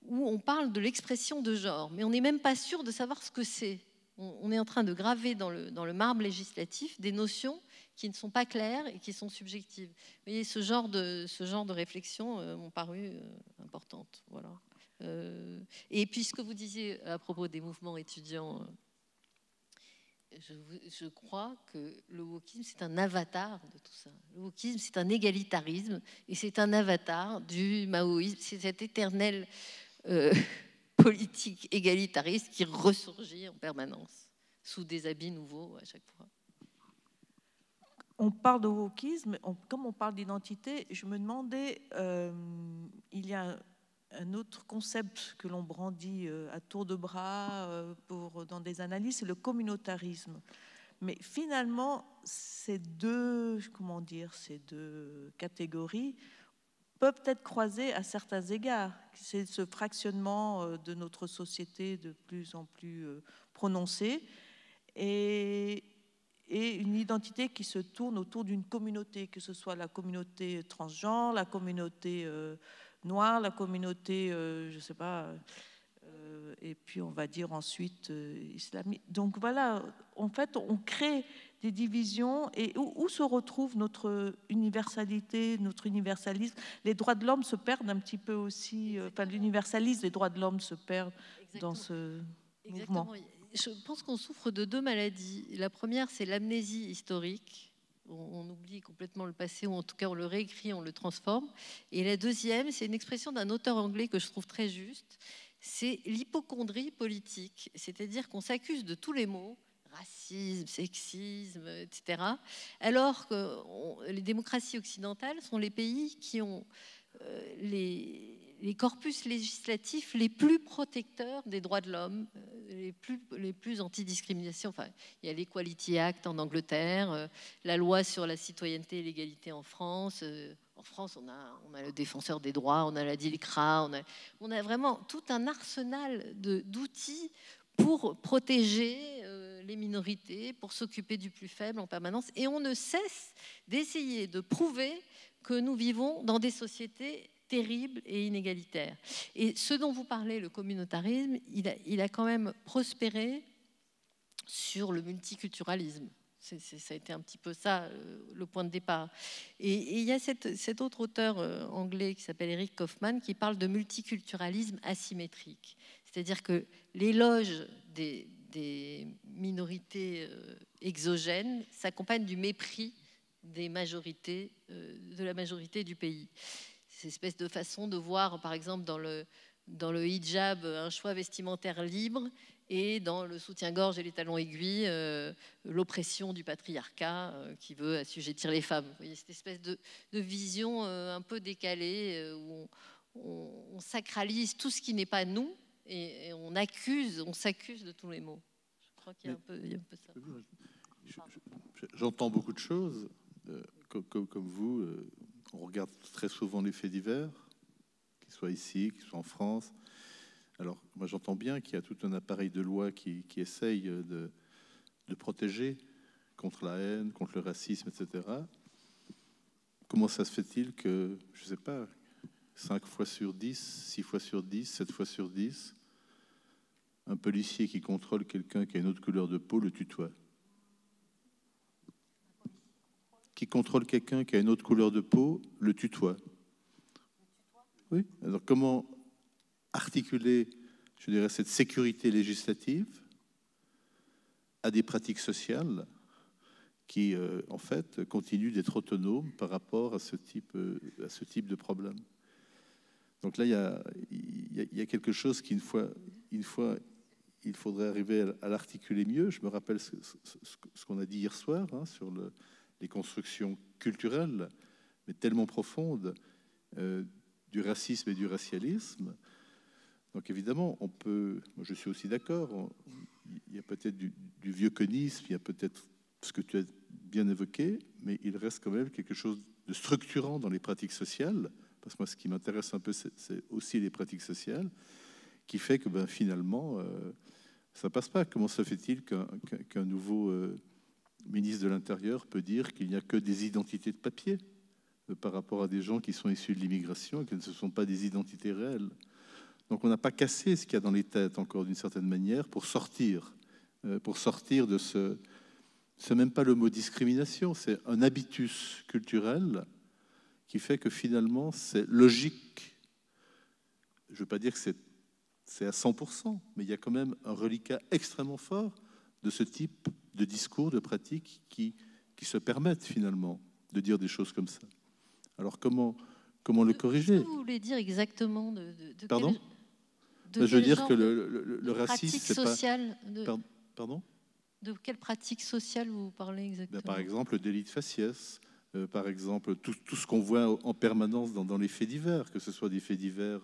Speaker 5: où on parle de l'expression de genre, mais on n'est même pas sûr de savoir ce que c'est. On est en train de graver dans le marbre législatif des notions qui ne sont pas claires et qui sont subjectives. Vous voyez, ce genre de réflexions m'ont paru importantes. Voilà. Et puis ce que vous disiez à propos des mouvements étudiants, je crois que le wokisme, c'est un avatar de tout ça. Le wokisme, c'est un égalitarisme et c'est un avatar du maoïsme. C'est cette éternelle politique égalitariste qui ressurgit en permanence, sous des habits nouveaux à chaque fois.
Speaker 1: On parle de wokisme, comme on parle d'identité, je me demandais, il y a un autre concept que l'on brandit à tour de bras dans des analyses, c'est le communautarisme. Mais finalement, ces deux catégories peuvent être croisées à certains égards. C'est ce fractionnement de notre société de plus en plus prononcé et une identité qui se tourne autour d'une communauté, que ce soit la communauté transgenre, la communauté noire, la communauté, je ne sais pas, et puis on va dire ensuite islamique. Donc voilà, en fait, on crée des divisions et où se retrouve notre universalité, notre universalisme. Les droits de l'homme se perdent un petit peu aussi, enfin l'universalisme, les droits de l'homme se perdent dans ce mouvement.
Speaker 5: Je pense qu'on souffre de deux maladies. La première, c'est l'amnésie historique. On oublie complètement le passé, ou en tout cas on le réécrit, on le transforme. Et la deuxième, c'est une expression d'un auteur anglais que je trouve très juste, c'est l'hypocondrie politique. C'est-à-dire qu'on s'accuse de tous les maux, racisme, sexisme, etc. Alors que les démocraties occidentales sont les pays qui ont les corpus législatifs les plus protecteurs des droits de l'homme, les plus anti-discrimination. Enfin, il y a l'Equality Act en Angleterre, la loi sur la citoyenneté et l'égalité en France. En France, on a le défenseur des droits, on a la DILCRA, on a vraiment tout un arsenal d'outils pour protéger les minorités, pour s'occuper du plus faible en permanence. Et on ne cesse d'essayer de prouver que nous vivons dans des sociétés terribles et inégalitaires. Et ce dont vous parlez, le communautarisme, il a quand même prospéré sur le multiculturalisme. Ça a été un petit peu ça, le point de départ. Et il y a cet autre auteur anglais qui s'appelle Eric Kaufmann qui parle de multiculturalisme asymétrique. C'est-à-dire que l'éloge des minorités exogènes s'accompagne du mépris des majorités, de la majorité du pays. Cette espèce de façon de voir, par exemple, dans le hijab, un choix vestimentaire libre, et dans le soutien-gorge et les talons aiguilles, l'oppression du patriarcat qui veut assujettir les femmes. Vous voyez, cette espèce de vision un peu décalée où on sacralise tout ce qui n'est pas nous et on s'accuse de tous les maux. Je crois qu'il y a un peu ça.
Speaker 3: J'entends beaucoup de choses. Comme vous, on regarde très souvent les faits divers, qu'ils soient ici, qu'ils soient en France. Alors, moi, j'entends bien qu'il y a tout un appareil de loi qui essaye de protéger contre la haine, contre le racisme, etc. Comment ça se fait-il que, je ne sais pas, 5 fois sur 10, 6 fois sur 10, 7 fois sur 10, un policier qui contrôle quelqu'un qui a une autre couleur de peau le tutoie? Qui contrôle quelqu'un qui a une autre couleur de peau le tutoie. Oui. Alors comment articuler, je dirais, cette sécurité législative à des pratiques sociales qui, en fait, continuent d'être autonomes par rapport à ce type de problème. Donc là, il y a quelque chose qui, une fois, il faudrait arriver à l'articuler mieux. Je me rappelle ce qu'on a dit hier soir sur les constructions culturelles, mais tellement profondes, du racisme et du racialisme. Donc évidemment, on peut, moi je suis aussi d'accord, il y a peut-être du vieux conisme, il y a peut-être ce que tu as bien évoqué, mais il reste quand même quelque chose de structurant dans les pratiques sociales, parce que moi ce qui m'intéresse un peu, c'est aussi les pratiques sociales, qui fait que finalement, ça passe pas. Comment se fait-il qu'un nouveau ministre de l'Intérieur peut dire qu'il n'y a que des identités de papier par rapport à des gens qui sont issus de l'immigration et que ce ne sont pas des identités réelles? Donc on n'a pas cassé ce qu'il y a dans les têtes encore d'une certaine manière pour sortir de ce... C'est même pas le mot discrimination, c'est un habitus culturel qui fait que finalement c'est logique. Je ne veux pas dire que c'est c'est à 100%, mais il y a quand même un reliquat extrêmement fort de ce type de discours, de pratiques qui se permettent finalement de dire des choses comme ça. Alors comment le corriger?
Speaker 5: Qu'est-ce que vous voulez dire exactement
Speaker 3: Pardon?
Speaker 5: de
Speaker 3: Je veux
Speaker 5: quel
Speaker 3: dire
Speaker 5: genre
Speaker 3: que le racisme, c'est pas...
Speaker 5: sociale,
Speaker 3: Pardon?
Speaker 5: de quelle pratique sociale vous parlez exactement?
Speaker 3: Par exemple, le délit de faciès, par exemple, tout ce qu'on voit en permanence dans les faits divers, que ce soit des faits divers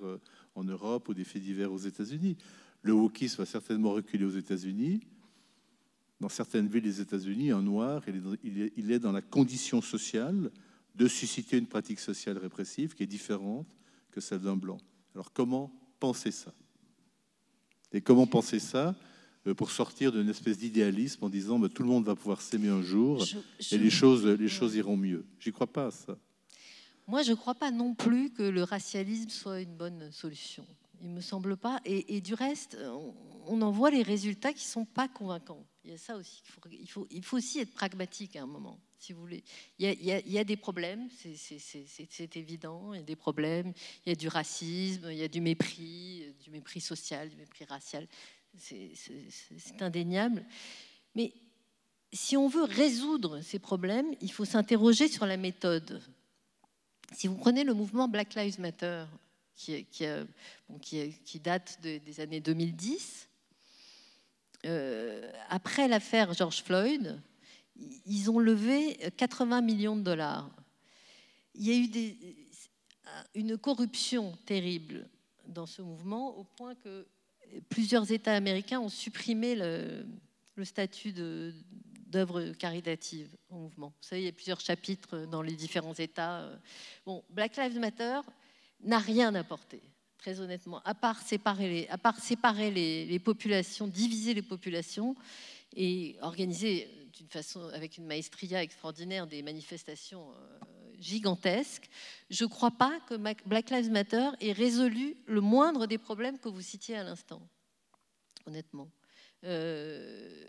Speaker 3: en Europe ou des faits divers aux États-Unis. Le wokisme va certainement reculer aux États-Unis. Dans certaines villes des États-Unis, un noir, il est dans la condition sociale de susciter une pratique sociale répressive qui est différente que celle d'un blanc. Alors comment penser ça? Et comment penser ça pour sortir d'une espèce d'idéalisme en disant tout le monde va pouvoir s'aimer un jour et les choses iront mieux? J'y crois pas à ça.
Speaker 5: Moi, je ne crois pas non plus que le racialisme soit une bonne solution. Il ne me semble pas. Et du reste, on en voit les résultats qui ne sont pas convaincants. Il y a ça aussi. Il faut aussi être pragmatique à un moment, si vous voulez. Il y a des problèmes, c'est évident. Il y a des problèmes. Il y a du racisme, il y a du mépris social, du mépris racial. C'est indéniable. Mais si on veut résoudre ces problèmes, il faut s'interroger sur la méthode. Si vous prenez le mouvement Black Lives Matter, qui date des années 2010, après l'affaire George Floyd, ils ont levé 80 millions de dollars. Il y a eu une corruption terrible dans ce mouvement, au point que plusieurs États américains ont supprimé le statut d'œuvre caritative au mouvement. Vous savez, il y a plusieurs chapitres dans les différents États. Bon, Black Lives Matter n'a rien apporté, très honnêtement, à part séparer les populations, diviser les populations et organiser d'une façon, avec une maestria extraordinaire, des manifestations gigantesques. Je ne crois pas que Black Lives Matter ait résolu le moindre des problèmes que vous citiez à l'instant, honnêtement. Je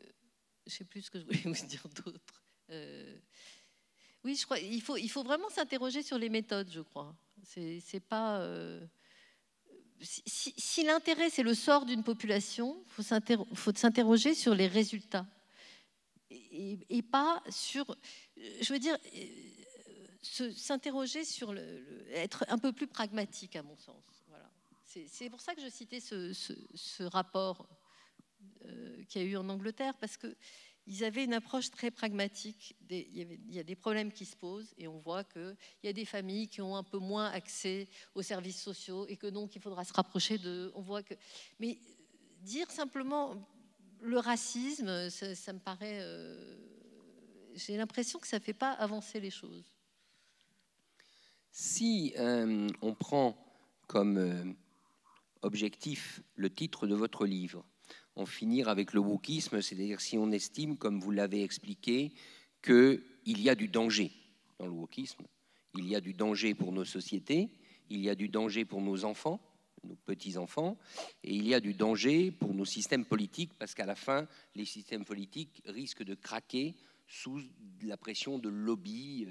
Speaker 5: ne sais plus ce que je voulais vous dire d'autre. Oui, je crois il faut vraiment s'interroger sur les méthodes, je crois. C'est pas... si l'intérêt, c'est le sort d'une population, il faut s'interroger sur les résultats. Et pas sur... Je veux dire, s'interroger sur être un peu plus pragmatique, à mon sens. Voilà. C'est pour ça que je citais ce rapport qu'il y a eu en Angleterre, parce qu'ils avaient une approche très pragmatique. Il y a des problèmes qui se posent et on voit qu'il y a des familles qui ont un peu moins accès aux services sociaux et que donc il faudra se rapprocher d'eux. Mais dire simplement le racisme, ça me paraît... j'ai l'impression que ça ne fait pas avancer les choses.
Speaker 4: Si on prend comme objectif le titre de votre livre, en finir avec le wokisme, c'est-à-dire si on estime, comme vous l'avez expliqué, qu'il y a du danger dans le wokisme, il y a du danger pour nos sociétés, il y a du danger pour nos enfants, nos petits-enfants, et il y a du danger pour nos systèmes politiques, parce qu'à la fin, les systèmes politiques risquent de craquer sous la pression de lobby,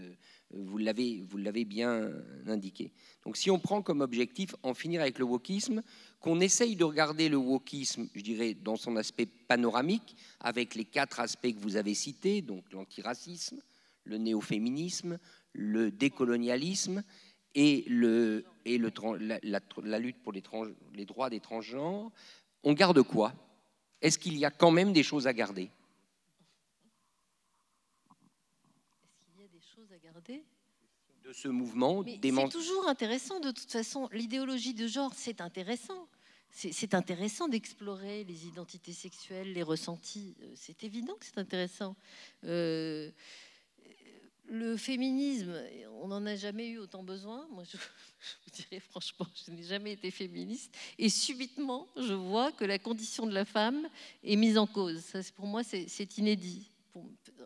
Speaker 4: vous l'avez bien indiqué. Donc si on prend comme objectif en finir avec le wokisme, qu'on essaye de regarder le wokisme, je dirais, dans son aspect panoramique, avec les 4 aspects que vous avez cités, donc l'antiracisme, le néo-féminisme, le décolonialisme et la lutte pour les droits des transgenres, on garde quoi? Est-ce qu'il y a quand même des choses à garder?
Speaker 5: À garder
Speaker 4: de ce mouvement.
Speaker 5: C'est toujours intéressant, de toute façon. L'idéologie de genre, c'est intéressant. C'est intéressant d'explorer les identités sexuelles, les ressentis. C'est évident que c'est intéressant. Le féminisme, on n'en a jamais eu autant besoin. Moi, je vous dirais franchement, je n'ai jamais été féministe. Et subitement, je vois que la condition de la femme est mise en cause. Ça, pour moi, c'est inédit.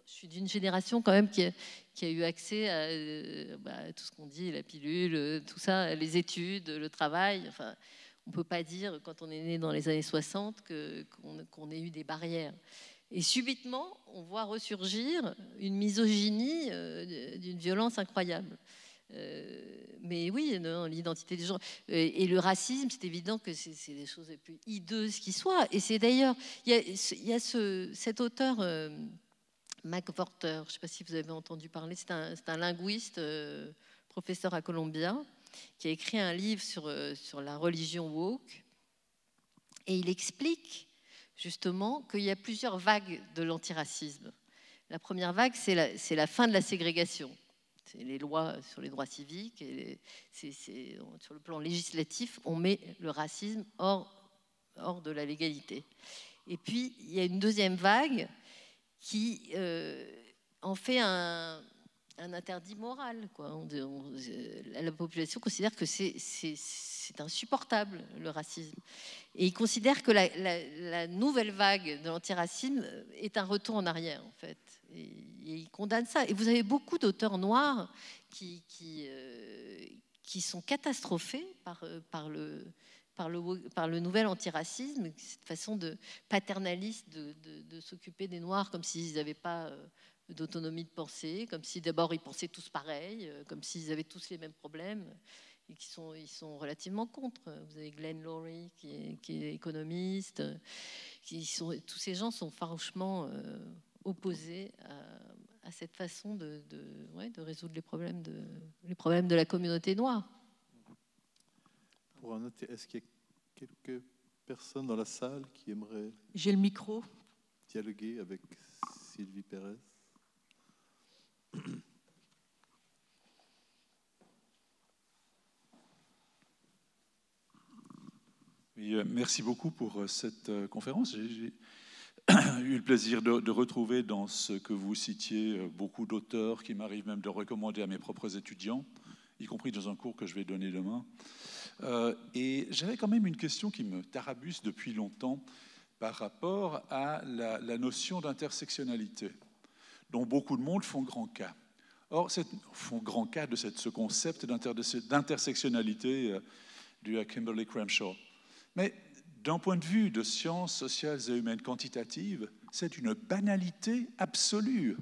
Speaker 5: Je suis d'une génération quand même qui a eu accès à tout ce qu'on dit, la pilule, tout ça, les études, le travail. Enfin, on ne peut pas dire, quand on est né dans les années 60, qu'on ait eu des barrières. Et subitement, on voit ressurgir une misogynie d'une violence incroyable. mais oui, l'identité des gens. Et le racisme, c'est évident que c'est les choses les plus hideuses qui soient. Et c'est d'ailleurs, il y a cet auteur, McWhorter, je ne sais pas si vous avez entendu parler, c'est un linguiste, professeur à Columbia, qui a écrit un livre sur la religion woke. Et il explique justement qu'il y a plusieurs vagues de l'antiracisme. La première vague, c'est la fin de la ségrégation. C'est les lois sur les droits civiques. Et sur le plan législatif, on met le racisme hors de la légalité. Et puis, il y a une deuxième vague qui en fait un interdit moral, quoi. La population considère que c'est insupportable, le racisme. Et il considère que la nouvelle vague de l'antiracisme est un retour en arrière, en fait. Et il condamne ça. Et vous avez beaucoup d'auteurs noirs qui sont catastrophés par le nouvel antiracisme, cette façon paternaliste de s'occuper des Noirs comme s'ils n'avaient pas d'autonomie de pensée, comme si d'abord ils pensaient tous pareil, comme s'ils avaient tous les mêmes problèmes, et ils sont relativement contre. Vous avez Glenn Loury qui est économiste, tous ces gens sont farouchement opposés à cette façon de résoudre les problèmes de la communauté noire.
Speaker 3: Pour noter, est-ce qu'il y a quelques personnes dans la salle qui aimeraient
Speaker 1: J'ai le micro.
Speaker 3: Dialoguer avec Sylvie Pérez?
Speaker 6: Oui, merci beaucoup pour cette conférence. J'ai eu le plaisir de retrouver dans ce que vous citiez beaucoup d'auteurs qui m'arrivent même de recommander à mes propres étudiants, y compris dans un cours que je vais donner demain. Et j'avais quand même une question qui me tarabuse depuis longtemps par rapport à la notion d'intersectionnalité, dont beaucoup de monde font grand cas. Or, font grand cas de ce concept d'intersectionnalité dû à Kimberly Crenshaw. Mais d'un point de vue de sciences sociales et humaines quantitatives, c'est une banalité absolue.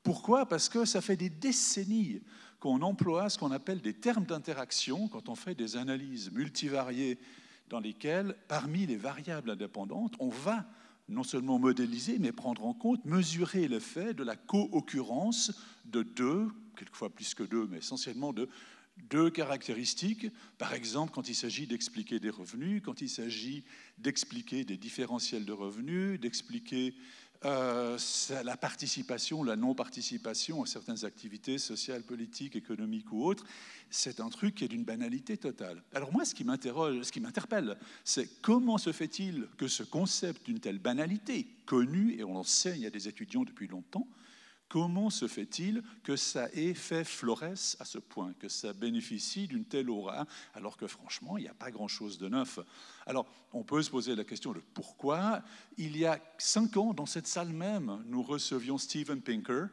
Speaker 6: Pourquoi? Parce que ça fait des décennies qu'on emploie ce qu'on appelle des termes d'interaction quand on fait des analyses multivariées dans lesquelles, parmi les variables indépendantes, on va non seulement modéliser, mais prendre en compte, mesurer l'effet de la co-occurrence de deux, quelquefois plus que deux, mais essentiellement de deux caractéristiques. Par exemple, quand il s'agit d'expliquer des revenus, quand il s'agit d'expliquer des différentiels de revenus, d'expliquer la participation, la non-participation à certaines activités sociales, politiques, économiques ou autres, c'est un truc qui est d'une banalité totale. Alors moi, ce qui m'interpelle, c'est comment se fait-il que ce concept d'une telle banalité, connue, et on l'enseigne à des étudiants depuis longtemps, comment se fait-il que ça ait fait florès à ce point, que ça bénéficie d'une telle aura, alors que franchement, il n'y a pas grand-chose de neuf? Alors, on peut se poser la question de pourquoi. Il y a 5 ans, dans cette salle même, nous recevions Steven Pinker,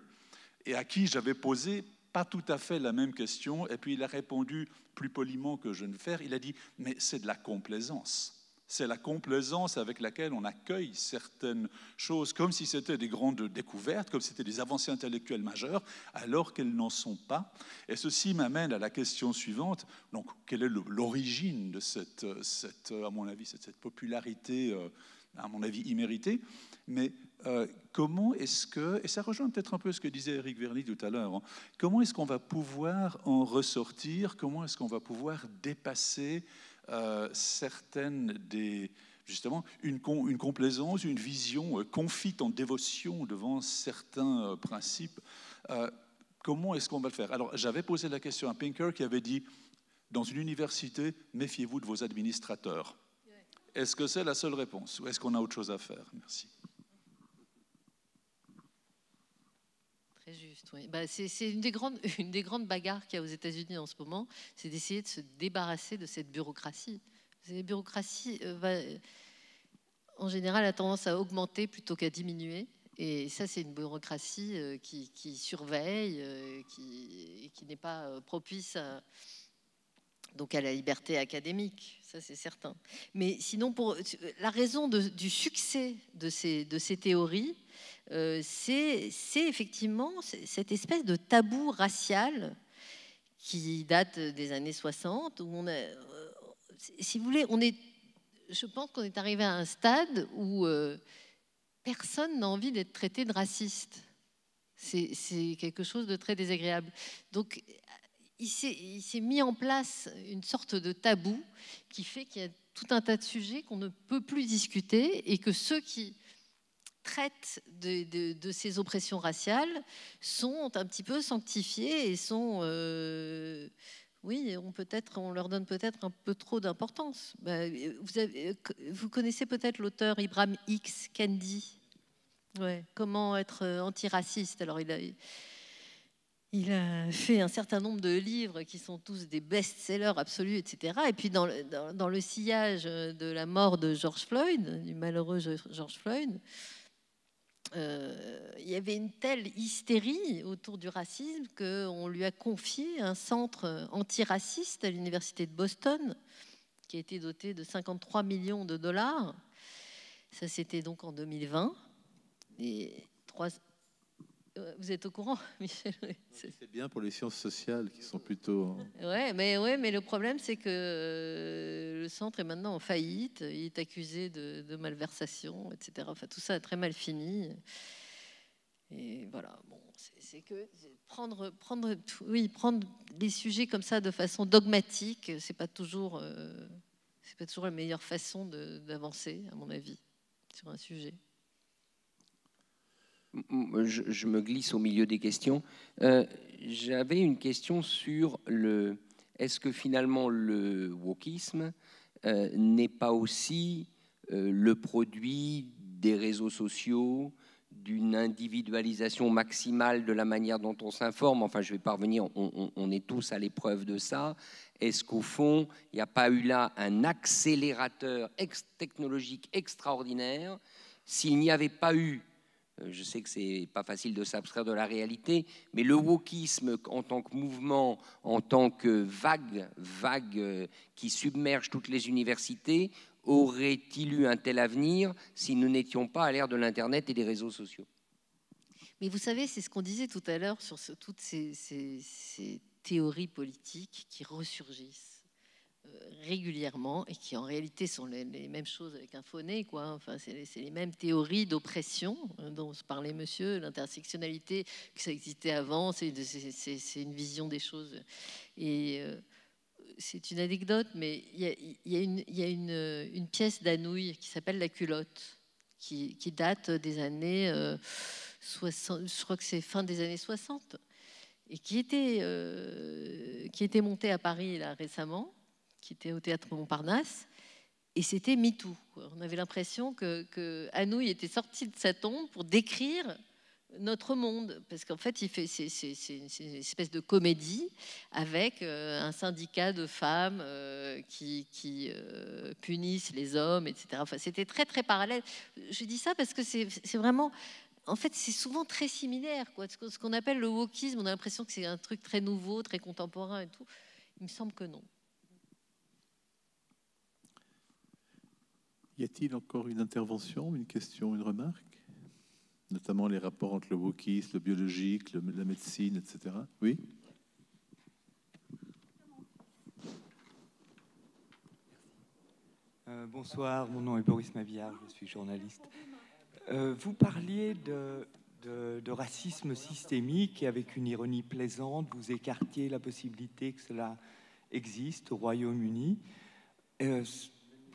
Speaker 6: et à qui j'avais posé pas tout à fait la même question, et puis il a répondu plus poliment que je ne fais. Il a dit « mais c'est de la complaisance ». C'est la complaisance avec laquelle on accueille certaines choses comme si c'était des grandes découvertes, comme si c'était des avancées intellectuelles majeures, alors qu'elles n'en sont pas. Et ceci m'amène à la question suivante. Donc, quelle est l'origine de à mon avis, cette popularité, à mon avis, imméritée? Mais comment est-ce que, et ça rejoint peut-être un peu ce que disait Eric Verly tout à l'heure, hein, comment est-ce qu'on va pouvoir en ressortir? Comment est-ce qu'on va pouvoir dépasser certaines justement, une complaisance, une vision confite en dévotion devant certains principes. Comment est-ce qu'on va le faire? Alors, j'avais posé la question à Pinker qui avait dit, dans une université, méfiez-vous de vos administrateurs. Est-ce que c'est la seule réponse ou est-ce qu'on a autre chose à faire? Merci.
Speaker 5: Très juste, oui. C'est une des grandes bagarres qu'il y a aux États-Unis en ce moment, c'est d'essayer de se débarrasser de cette bureaucratie. La bureaucratie, en général, a tendance à augmenter plutôt qu'à diminuer. Et ça, c'est une bureaucratie qui surveille, qui n'est pas propice à la liberté académique, ça c'est certain. Mais sinon, pour la raison du succès de ces théories, c'est effectivement cette espèce de tabou racial qui date des années 60, où on a, si vous voulez, je pense qu'on est arrivé à un stade où personne n'a envie d'être traité de raciste. C'est quelque chose de très désagréable. Donc, il s'est mis en place une sorte de tabou qui fait qu'il y a tout un tas de sujets qu'on ne peut plus discuter et que ceux qui traitent de ces oppressions raciales sont un petit peu sanctifiés et sont... oui, on leur donne peut-être un peu trop d'importance. Vous connaissez peut-être l'auteur Ibram X. Kendi. Ouais, comment être antiraciste. Alors, il a fait un certain nombre de livres qui sont tous des best-sellers absolus, etc. Et puis, dans le sillage de la mort de George Floyd, du malheureux George Floyd, il y avait une telle hystérie autour du racisme qu'on lui a confié un centre antiraciste à l'université de Boston, qui a été doté de 53 millions de dollars. Ça, c'était donc en 2020. Et vous êtes au courant, Michel?
Speaker 3: C'est bien pour les sciences sociales qui sont plutôt...
Speaker 5: Ouais, mais le problème, c'est que le centre est maintenant en faillite. Il est accusé de malversation, etc. Enfin, tout ça a très mal fini. Et voilà, bon, c'est que prendre les sujets comme ça de façon dogmatique, c'est pas toujours la meilleure façon d'avancer, à mon avis, sur un sujet.
Speaker 4: Je me glisse au milieu des questions. J'avais une question sur est-ce que finalement le wokisme n'est pas aussi le produit des réseaux sociaux, d'une individualisation maximale de la manière dont on s'informe? Enfin, je vais pas revenir, on est tous à l'épreuve de ça. Est-ce qu'au fond, il n'y a pas eu là un accélérateur technologique extraordinaire? S'il n'y avait pas eu, je sais que c'est pas facile de s'abstraire de la réalité, mais le wokisme en tant que mouvement, en tant que vague qui submerge toutes les universités, aurait-il eu un tel avenir si nous n'étions pas à l'ère de l'Internet et des réseaux sociaux?
Speaker 5: Mais vous savez, c'est ce qu'on disait tout à l'heure sur toutes ces théories politiques qui ressurgissent régulièrement et qui en réalité sont les mêmes choses avec un phoné, quoi. Enfin, c'est les mêmes théories d'oppression dont se parlait monsieur, l'intersectionnalité, que ça existait avant, c'est une vision des choses. Et c'est une anecdote, mais il y a une pièce d'Anouilh qui s'appelle La Culotte, qui date des années 60, je crois que c'est fin des années 60, et qui était montée à Paris là, récemment, qui était au théâtre Montparnasse, et c'était MeToo. On avait l'impression que Anouilh était sorti de sa tombe pour décrire notre monde, parce qu'en fait, c'est une espèce de comédie avec un syndicat de femmes qui punissent les hommes, etc. Enfin, c'était très, très parallèle. Je dis ça parce que c'est vraiment... En fait, c'est souvent très similaire, quoi. Ce qu'on appelle le wokisme, on a l'impression que c'est un truc très nouveau, très contemporain et tout. Il me semble que non.
Speaker 3: Y a-t-il encore une intervention, une question, une remarque? Notamment les rapports entre le wokisme, le biologique, la médecine, etc. Oui?
Speaker 7: Bonsoir, mon nom est Boris Mavillard, je suis journaliste. Vous parliez de racisme systémique et avec une ironie plaisante, vous écartiez la possibilité que cela existe au Royaume-Uni.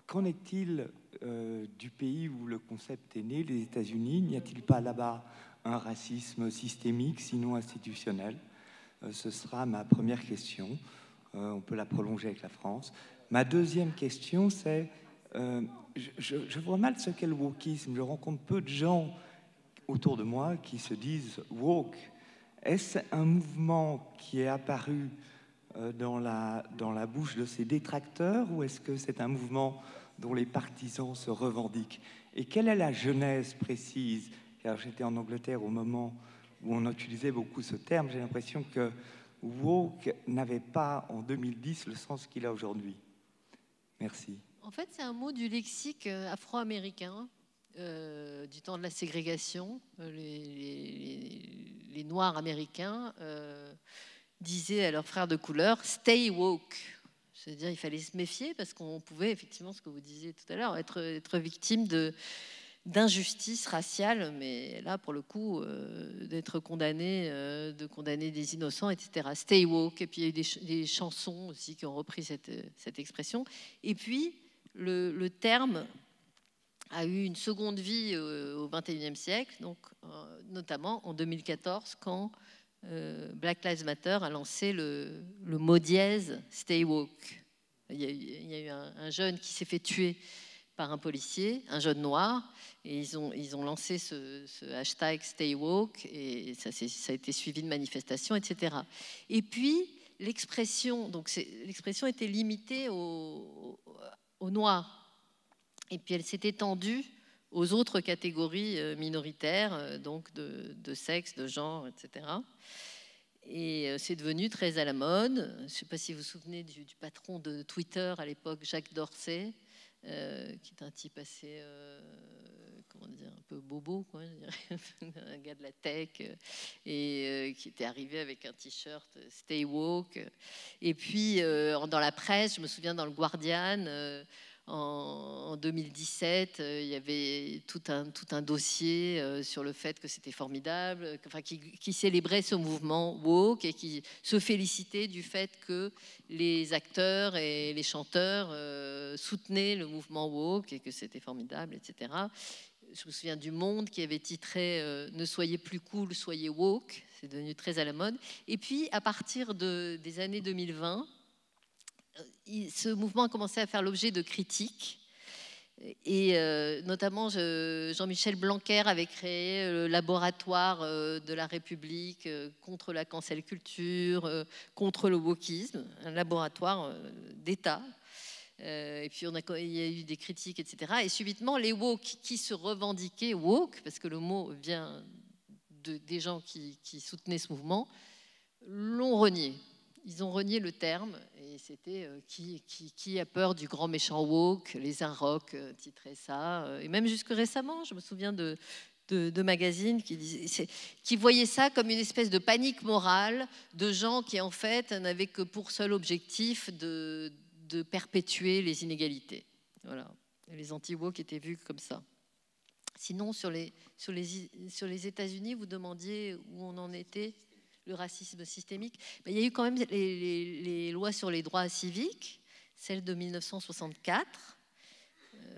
Speaker 7: Qu'en est-il du pays où le concept est né, les États-Unis? N'y a-t-il pas là-bas un racisme systémique, sinon institutionnel? Ce sera ma première question. On peut la prolonger avec la France. Ma deuxième question, c'est... je vois mal ce qu'est le wokisme. Je rencontre peu de gens autour de moi qui se disent woke. Est-ce un mouvement qui est apparu dans la bouche de ses détracteurs, ou est-ce que c'est un mouvement dont les partisans se revendiquent? Et quelle est la genèse précise? Car j'étais en Angleterre au moment où on utilisait beaucoup ce terme. J'ai l'impression que woke n'avait pas en 2010 le sens qu'il a aujourd'hui. Merci.
Speaker 5: En fait, c'est un mot du lexique afro-américain du temps de la ségrégation. Les Noirs américains disaient à leurs frères de couleur « stay woke ». C'est-à-dire il fallait se méfier parce qu'on pouvait effectivement, ce que vous disiez tout à l'heure, être victime d'injustice raciale, mais là, pour le coup, d'être condamné, de condamner des innocents, etc. Stay woke. Et puis, il y a eu des chansons aussi qui ont repris cette expression. Et puis, le terme a eu une seconde vie au XXIe siècle, donc, notamment en 2014, quand Black Lives Matter a lancé le mot dièse Stay woke. Il y a eu un jeune qui s'est fait tuer par un policier, un jeune noir, et ils ont lancé ce hashtag Stay Woke, et ça a été suivi de manifestations, etc. Et puis, l'expression était limitée aux noirs, et puis elle s'est étendue aux autres catégories minoritaires, donc de sexe, de genre, etc. Et c'est devenu très à la mode. Je ne sais pas si vous vous souvenez du patron de Twitter à l'époque, Jack Dorsey, qui est un type assez, comment dire, un peu bobo, quoi, je dirais, un gars de la tech, et qui était arrivé avec un t-shirt Stay Woke. Et puis, dans la presse, je me souviens dans le Guardian, en 2017, il y avait tout un dossier sur le fait que c'était formidable, enfin, qui célébrait ce mouvement woke et qui se félicitait du fait que les acteurs et les chanteurs soutenaient le mouvement woke et que c'était formidable, etc. Je me souviens du Monde qui avait titré Ne soyez plus cool, soyez woke. C'est devenu très à la mode. Et puis, à partir des années 2020, ce mouvement a commencé à faire l'objet de critiques. Et notamment, Jean-Michel Blanquer avait créé le laboratoire de la République contre la cancel culture, contre le wokisme, un laboratoire d'État. Et puis il y a eu des critiques, etc. Et subitement, les woke qui se revendiquaient woke, parce que le mot vient des gens qui soutenaient ce mouvement, l'ont renié. Ils ont renié le terme, et c'était qui a peur du grand méchant woke. Les Inrocks titraient ça, et même jusque récemment, je me souviens de magazines qui voyaient ça comme une espèce de panique morale de gens qui en fait n'avaient que pour seul objectif de perpétuer les inégalités. Voilà. Et les anti-woke étaient vus comme ça. Sinon, sur les États-Unis, vous demandiez où on en était. Le racisme systémique. Mais il y a eu quand même les lois sur les droits civiques, celle de 1964.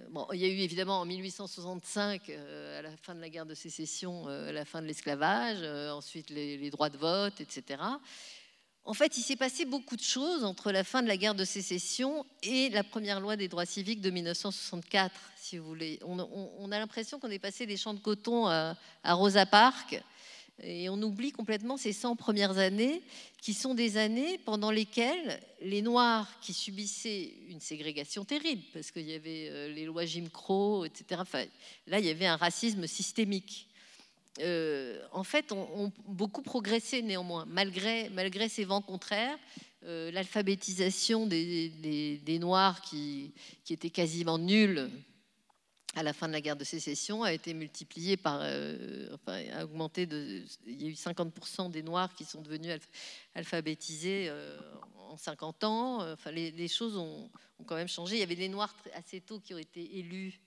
Speaker 5: Bon, il y a eu évidemment en 1865, à la fin de la guerre de sécession, la fin de l'esclavage, ensuite les droits de vote, etc. En fait, il s'est passé beaucoup de choses entre la fin de la guerre de sécession et la première loi des droits civiques de 1964, si vous voulez. On a l'impression qu'on est passé des champs de coton à Rosa Parks. Et on oublie complètement ces 100 premières années, qui sont des années pendant lesquelles les Noirs qui subissaient une ségrégation terrible, parce qu'il y avait les lois Jim Crow, etc. Enfin, là, il y avait un racisme systémique. En fait, ont beaucoup progressé néanmoins, malgré ces vents contraires. L'alphabétisation des Noirs qui était quasiment nulle à la fin de la guerre de sécession a été multipliée par, a augmenté il y a eu 50% des Noirs qui sont devenus alphabétisés en 50 ans. Enfin, les choses ont quand même changé. Il y avait des Noirs assez tôt qui ont été élus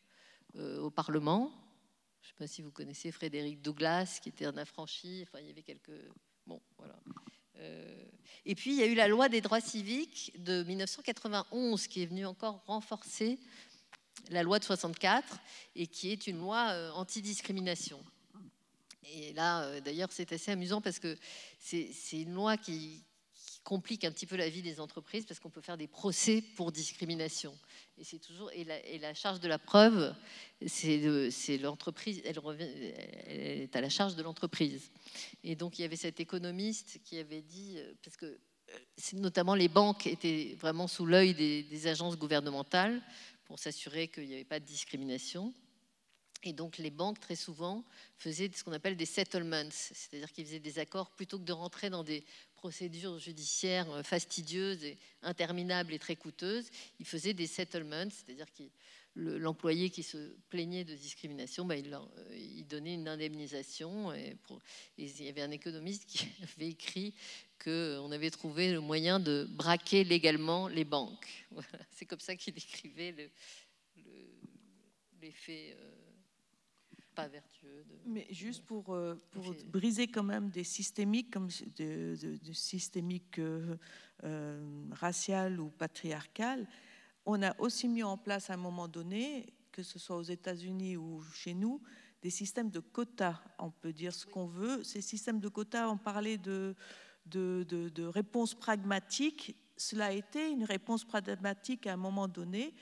Speaker 5: au Parlement. Je ne sais pas si vous connaissez Frédéric Douglass, qui était un affranchi. Enfin, il y avait quelques... Bon, voilà. Et puis, il y a eu la loi des droits civiques de 1991 qui est venue encore renforcer la loi de 64 et qui est une loi anti-discrimination. Et là, d'ailleurs, c'est assez amusant parce que c'est une loi qui complique un petit peu la vie des entreprises parce qu'on peut faire des procès pour discrimination. Et c'est toujours la charge de la preuve, c'est l'entreprise, elle est à la charge de l'entreprise. Et donc il y avait cet économiste qui avait dit, parce que notamment les banques étaient vraiment sous l'œil des agences gouvernementales pour s'assurer qu'il n'y avait pas de discrimination. Et donc les banques, très souvent, faisaient ce qu'on appelle des settlements, c'est-à-dire qu'ils faisaient des accords plutôt que de rentrer dans des procédures judiciaires fastidieuses et interminables et très coûteuses. Ils faisaient des settlements, c'est-à-dire que l'employé qui se plaignait de discrimination, ben, il donnait une indemnisation. Et il y avait un économiste qui avait écrit qu'on avait trouvé le moyen de braquer légalement les banques. Voilà. C'est comme ça qu'il décrivait l'effet pas vertueux.
Speaker 1: Mais juste pour briser quand même des systémiques, comme de systémiques raciales ou patriarcales, on a aussi mis en place à un moment donné, que ce soit aux États-Unis ou chez nous, des systèmes de quotas. On peut dire ce qu'on veut. Ces systèmes de quotas, on parlait de réponse pragmatique. Cela a été une réponse pragmatique à un moment donné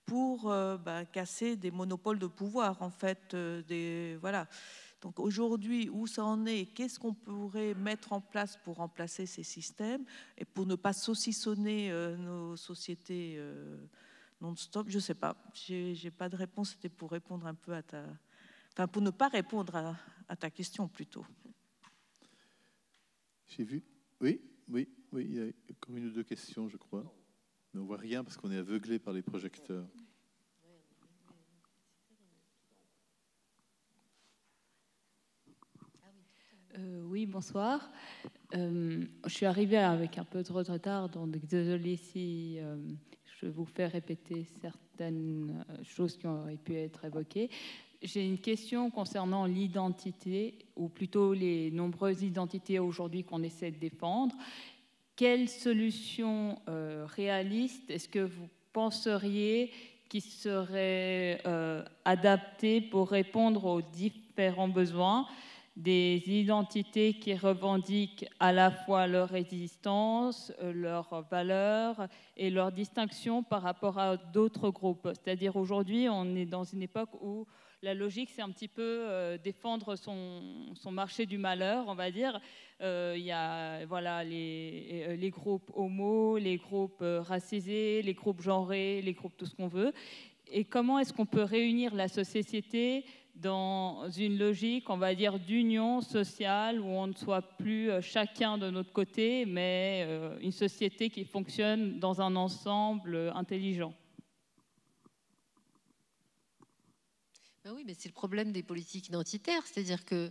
Speaker 1: pour casser des monopoles de pouvoir, en fait. Voilà. Donc aujourd'hui, où ça en est, qu'est-ce qu'on pourrait mettre en place pour remplacer ces systèmes et pour ne pas saucissonner nos sociétés non-stop? Je ne sais pas. J'ai pas de réponse. C'était pour répondre un peu à ta... Enfin, pour ne pas répondre à ta question, plutôt.
Speaker 3: J'ai vu. Oui, il y a encore une ou deux questions, je crois. Mais on ne voit rien parce qu'on est aveuglé par les projecteurs.
Speaker 8: Oui, bonsoir. Je suis arrivée avec un peu de retard, donc désolée si je vous fais répéter certaines choses qui auraient pu être évoquées. J'ai une question concernant l'identité, ou plutôt les nombreuses identités aujourd'hui qu'on essaie de défendre. Quelle solution réaliste est-ce que vous penseriez qui serait adaptée pour répondre aux différents besoins des identités qui revendiquent à la fois leur existence, leurs valeurs et leur distinction par rapport à d'autres groupes? C'est-à-dire aujourd'hui, on est dans une époque où la logique, c'est un petit peu défendre son marché du malheur, on va dire. Il y a voilà, les groupes homo, les groupes racisés, les groupes genrés, les groupes tout ce qu'on veut. Et comment est-ce qu'on peut réunir la société dans une logique, on va dire, d'union sociale où on ne soit plus chacun de notre côté, mais une société qui fonctionne dans un ensemble intelligent?
Speaker 5: Ben oui, mais c'est le problème des politiques identitaires, c'est-à-dire que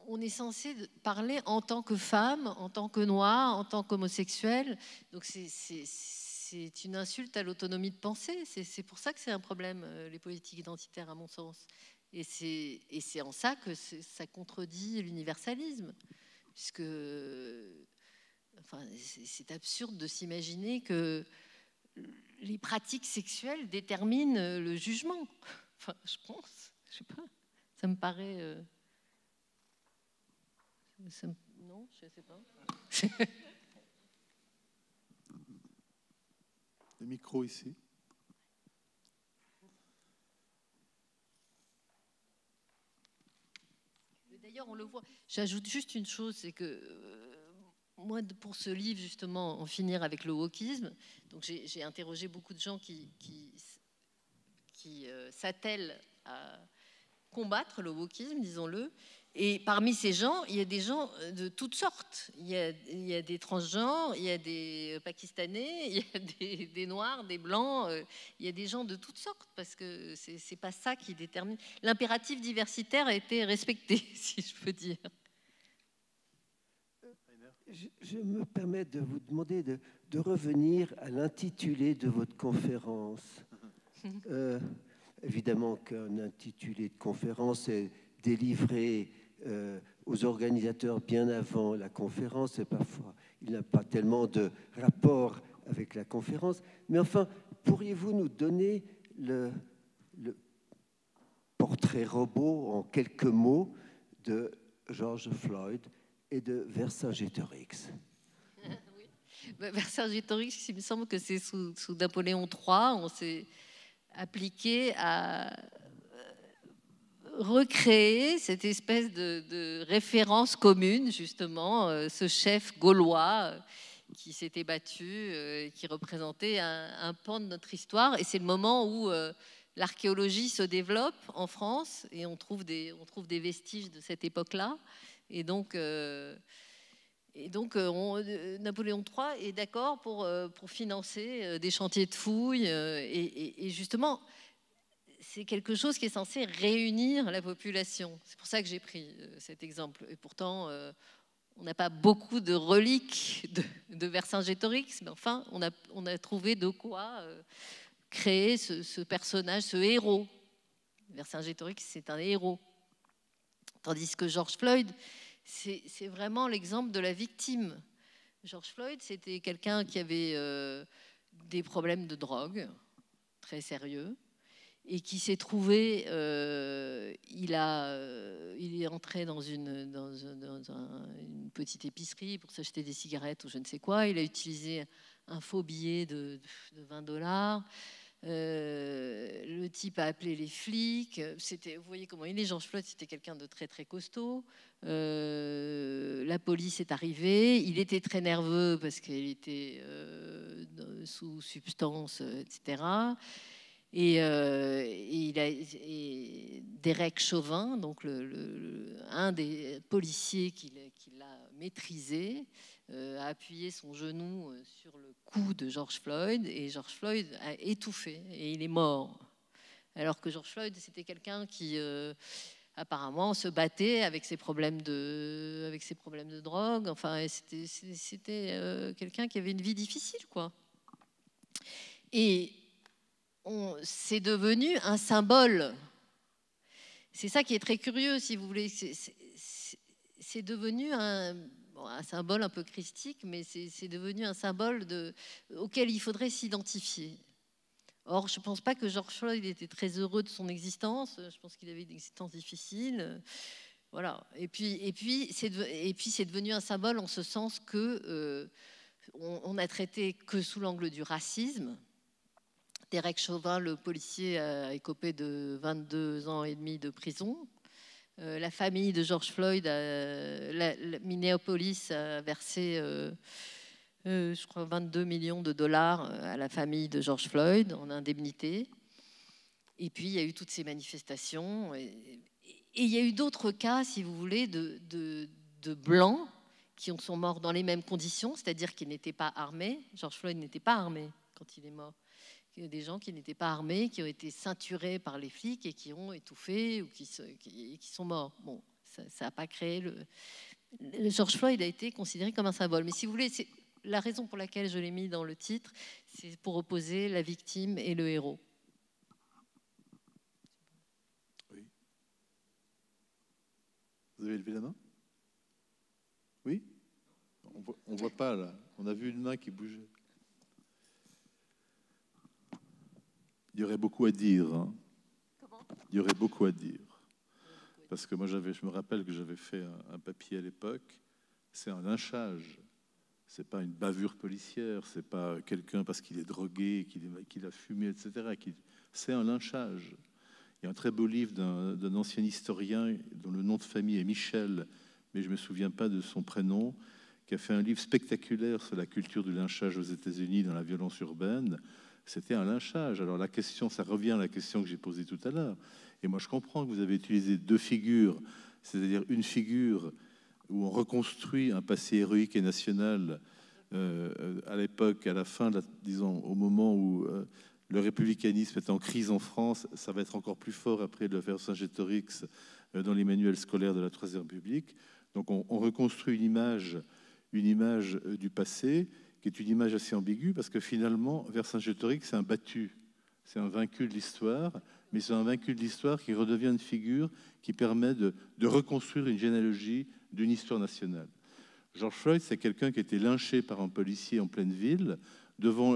Speaker 5: on est censé parler en tant que femme, en tant que noire, en tant qu'homosexuel. Donc c'est une insulte à l'autonomie de pensée. C'est pour ça que c'est un problème, les politiques identitaires, à mon sens. Et c'est en ça que ça contredit l'universalisme, puisque enfin, c'est absurde de s'imaginer que les pratiques sexuelles déterminent le jugement. Enfin, je pense, je sais pas, ça me paraît... non, je sais pas.
Speaker 3: Le micro ici.
Speaker 5: D'ailleurs, on le voit. J'ajoute juste une chose, c'est que moi, pour ce livre, justement, En finir avec le wokisme, donc j'ai interrogé beaucoup de gens qui s'attellent à combattre le wokisme, disons-le. Et parmi ces gens, il y a des gens de toutes sortes. Il y a des transgenres, il y a des Pakistanais, il y a des Noirs, des Blancs. Il y a des gens de toutes sortes, parce que c'est pas ça qui détermine. L'impératif diversitaire a été respecté, si je peux dire.
Speaker 9: Je me permets de vous demander de revenir à l'intitulé de votre conférence. Évidemment qu'un intitulé de conférence est délivré aux organisateurs bien avant la conférence, et parfois il n'a pas tellement de rapport avec la conférence. Mais enfin, pourriez-vous nous donner le portrait robot en quelques mots de George Floyd et de Vercingétorix?
Speaker 5: Oui. Vercingétorix, il me semble que c'est sous Napoléon III, on s'est appliqué à recréer cette espèce de référence commune, justement, ce chef gaulois qui s'était battu, qui représentait un pan de notre histoire. Et c'est le moment où l'archéologie se développe en France et on trouve des vestiges de cette époque-là. Et donc Napoléon III est d'accord pour financer des chantiers de fouilles. Et justement, c'est quelque chose qui est censé réunir la population. C'est pour ça que j'ai pris cet exemple. Et pourtant, on n'a pas beaucoup de reliques de Vercingétorix, mais enfin, on a trouvé de quoi créer ce personnage, ce héros. Vercingétorix, c'est un héros. Tandis que George Floyd, c'est vraiment l'exemple de la victime. George Floyd, c'était quelqu'un qui avait des problèmes de drogue très sérieux et qui s'est trouvé, il est entré dans une petite épicerie pour s'acheter des cigarettes ou je ne sais quoi. Il a utilisé un faux billet de $20. Le type a appelé les flics. Vous voyez comment il est, George Floyd, c'était quelqu'un de très très costaud. La police est arrivée. Il était très nerveux parce qu'il était sous substance, etc. Et Derek Chauvin, donc un des policiers qui l'a maîtrisé, a appuyé son genou sur le cou de George Floyd et George Floyd a étouffé et il est mort. Alors que George Floyd, c'était quelqu'un qui apparemment se battait avec ses problèmes de drogue. Enfin, c'était quelqu'un qui avait une vie difficile, quoi. Et c'est devenu un symbole. C'est ça qui est très curieux, si vous voulez. C'est devenu un symbole un peu christique, mais c'est devenu un symbole auquel il faudrait s'identifier. Or, je ne pense pas que George Floyd était très heureux de son existence. Je pense qu'il avait une existence difficile. Voilà. Et puis c'est devenu un symbole en ce sens que on n'a traité que sous l'angle du racisme. Derek Chauvin, le policier, a écopé de 22 ans et demi de prison. La famille de George Floyd, Minneapolis a versé, je crois, 22 millions de dollars à la famille de George Floyd en indemnité. Et puis, il y a eu toutes ces manifestations. Et il y a eu d'autres cas, si vous voulez, de Blancs qui sont morts dans les mêmes conditions, c'est-à-dire qu'ils n'étaient pas armés. George Floyd n'était pas armé quand il est mort. Il y a des gens qui n'étaient pas armés, qui ont été ceinturés par les flics et qui ont étouffé ou qui sont morts. Bon, ça n'a pas créé le George Floyd a été considéré comme un symbole. Mais si vous voulez, c'est la raison pour laquelle je l'ai mis dans le titre, c'est pour opposer la victime et le héros.
Speaker 3: Oui. Vous avez levé la main? Oui? On ne voit pas là. On a vu une main qui bougeait. Il y aurait beaucoup à dire. Hein. Il y aurait beaucoup à dire. Parce que moi, je me rappelle que j'avais fait un papier à l'époque. C'est un lynchage. C'est pas une bavure policière. C'est pas quelqu'un parce qu'il est drogué, qu'il a fumé, etc. C'est un lynchage. Il y a un très beau livre d'un ancien historien dont le nom de famille est Michel, mais je me souviens pas de son prénom, qui a fait un livre spectaculaire sur la culture du lynchage aux États-Unis dans la violence urbaine. C'était un lynchage. Alors la question, ça revient à la question que j'ai posée tout à l'heure. Et moi, je comprends que vous avez utilisé deux figures, c'est-à-dire une figure où on reconstruit un passé héroïque et national à l'époque, à la fin, disons, au moment où le républicanisme est en crise en France. Ça va être encore plus fort après le Vercingétorix dans les manuels scolaires de la Troisième République. Donc on reconstruit une image du passé, qui est une image assez ambiguë, parce que finalement, Vercingétorix, c'est un battu, c'est un vaincu de l'histoire, mais c'est un vaincu de l'histoire qui redevient une figure qui permet de reconstruire une généalogie d'une histoire nationale. George Floyd, c'est quelqu'un qui a été lynché par un policier en pleine ville, devant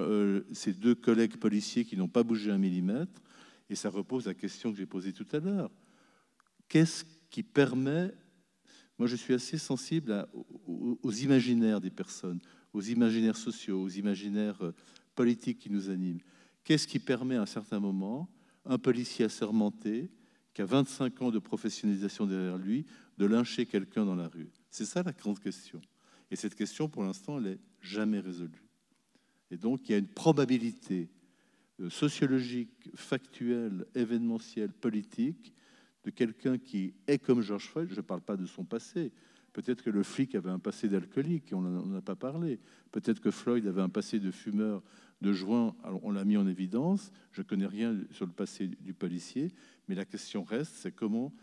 Speaker 3: ses deux collègues policiers qui n'ont pas bougé un millimètre, et ça repose la question que j'ai posée tout à l'heure. Qu'est-ce qui permet... Moi, je suis assez sensible aux imaginaires des personnes, aux imaginaires sociaux, aux imaginaires politiques qui nous animent. Qu'est-ce qui permet à un certain moment, un policier assermenté, qui a 25 ans de professionnalisation derrière lui, de lyncher quelqu'un dans la rue? C'est ça la grande question. Et cette question, pour l'instant, elle n'est jamais résolue. Et donc, il y a une probabilité sociologique, factuelle, événementielle, politique, de quelqu'un qui est comme George Floyd. Je ne parle pas de son passé, Peut-être que le flic avait un passé d'alcoolique, on n'en a pas parlé. Peut-être que Floyd avait un passé de fumeur de joint, alors on l'a mis en évidence. Je ne connais rien sur le passé du policier, mais la question reste, c'est comment,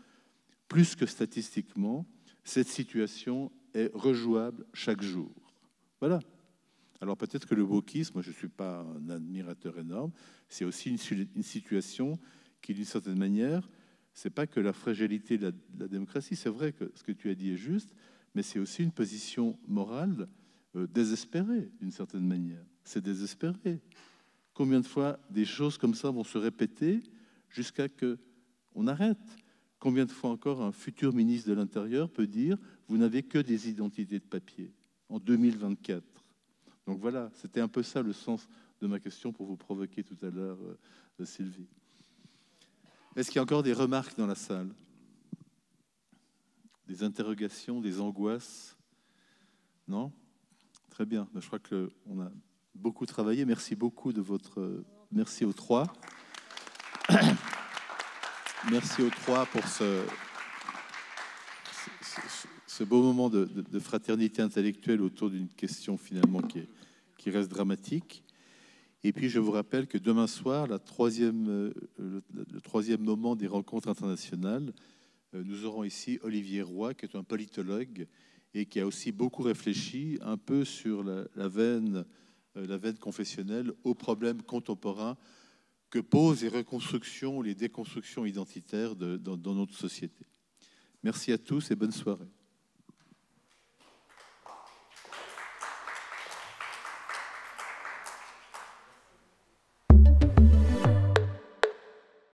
Speaker 3: plus que statistiquement, cette situation est rejouable chaque jour. Voilà. Alors peut-être que le wokisme, moi je ne suis pas un admirateur énorme, c'est aussi une situation qui, d'une certaine manière, c'est pas que la fragilité de la démocratie, c'est vrai que ce que tu as dit est juste, mais c'est aussi une position morale désespérée, d'une certaine manière. C'est désespéré. Combien de fois des choses comme ça vont se répéter jusqu'à qu'on arrête? Combien de fois encore un futur ministre de l'Intérieur peut dire « vous n'avez que des identités de papier » en 2024? Donc voilà, c'était un peu ça le sens de ma question pour vous provoquer tout à l'heure, Sylvie. Est-ce qu'il y a encore des remarques dans la salle? Des interrogations, des angoisses? Non? Très bien. Je crois qu'on a beaucoup travaillé. Merci beaucoup de votre... Merci aux trois. Merci aux trois pour ce beau moment de fraternité intellectuelle autour d'une question finalement qui reste dramatique. Et puis je vous rappelle que demain soir, le troisième moment des rencontres internationales, nous aurons ici Olivier Roy, qui est un politologue et qui a aussi beaucoup réfléchi un peu sur la veine confessionnelle aux problèmes contemporains que posent les reconstructions, les déconstructions identitaires dans notre société. Merci à tous et bonne soirée.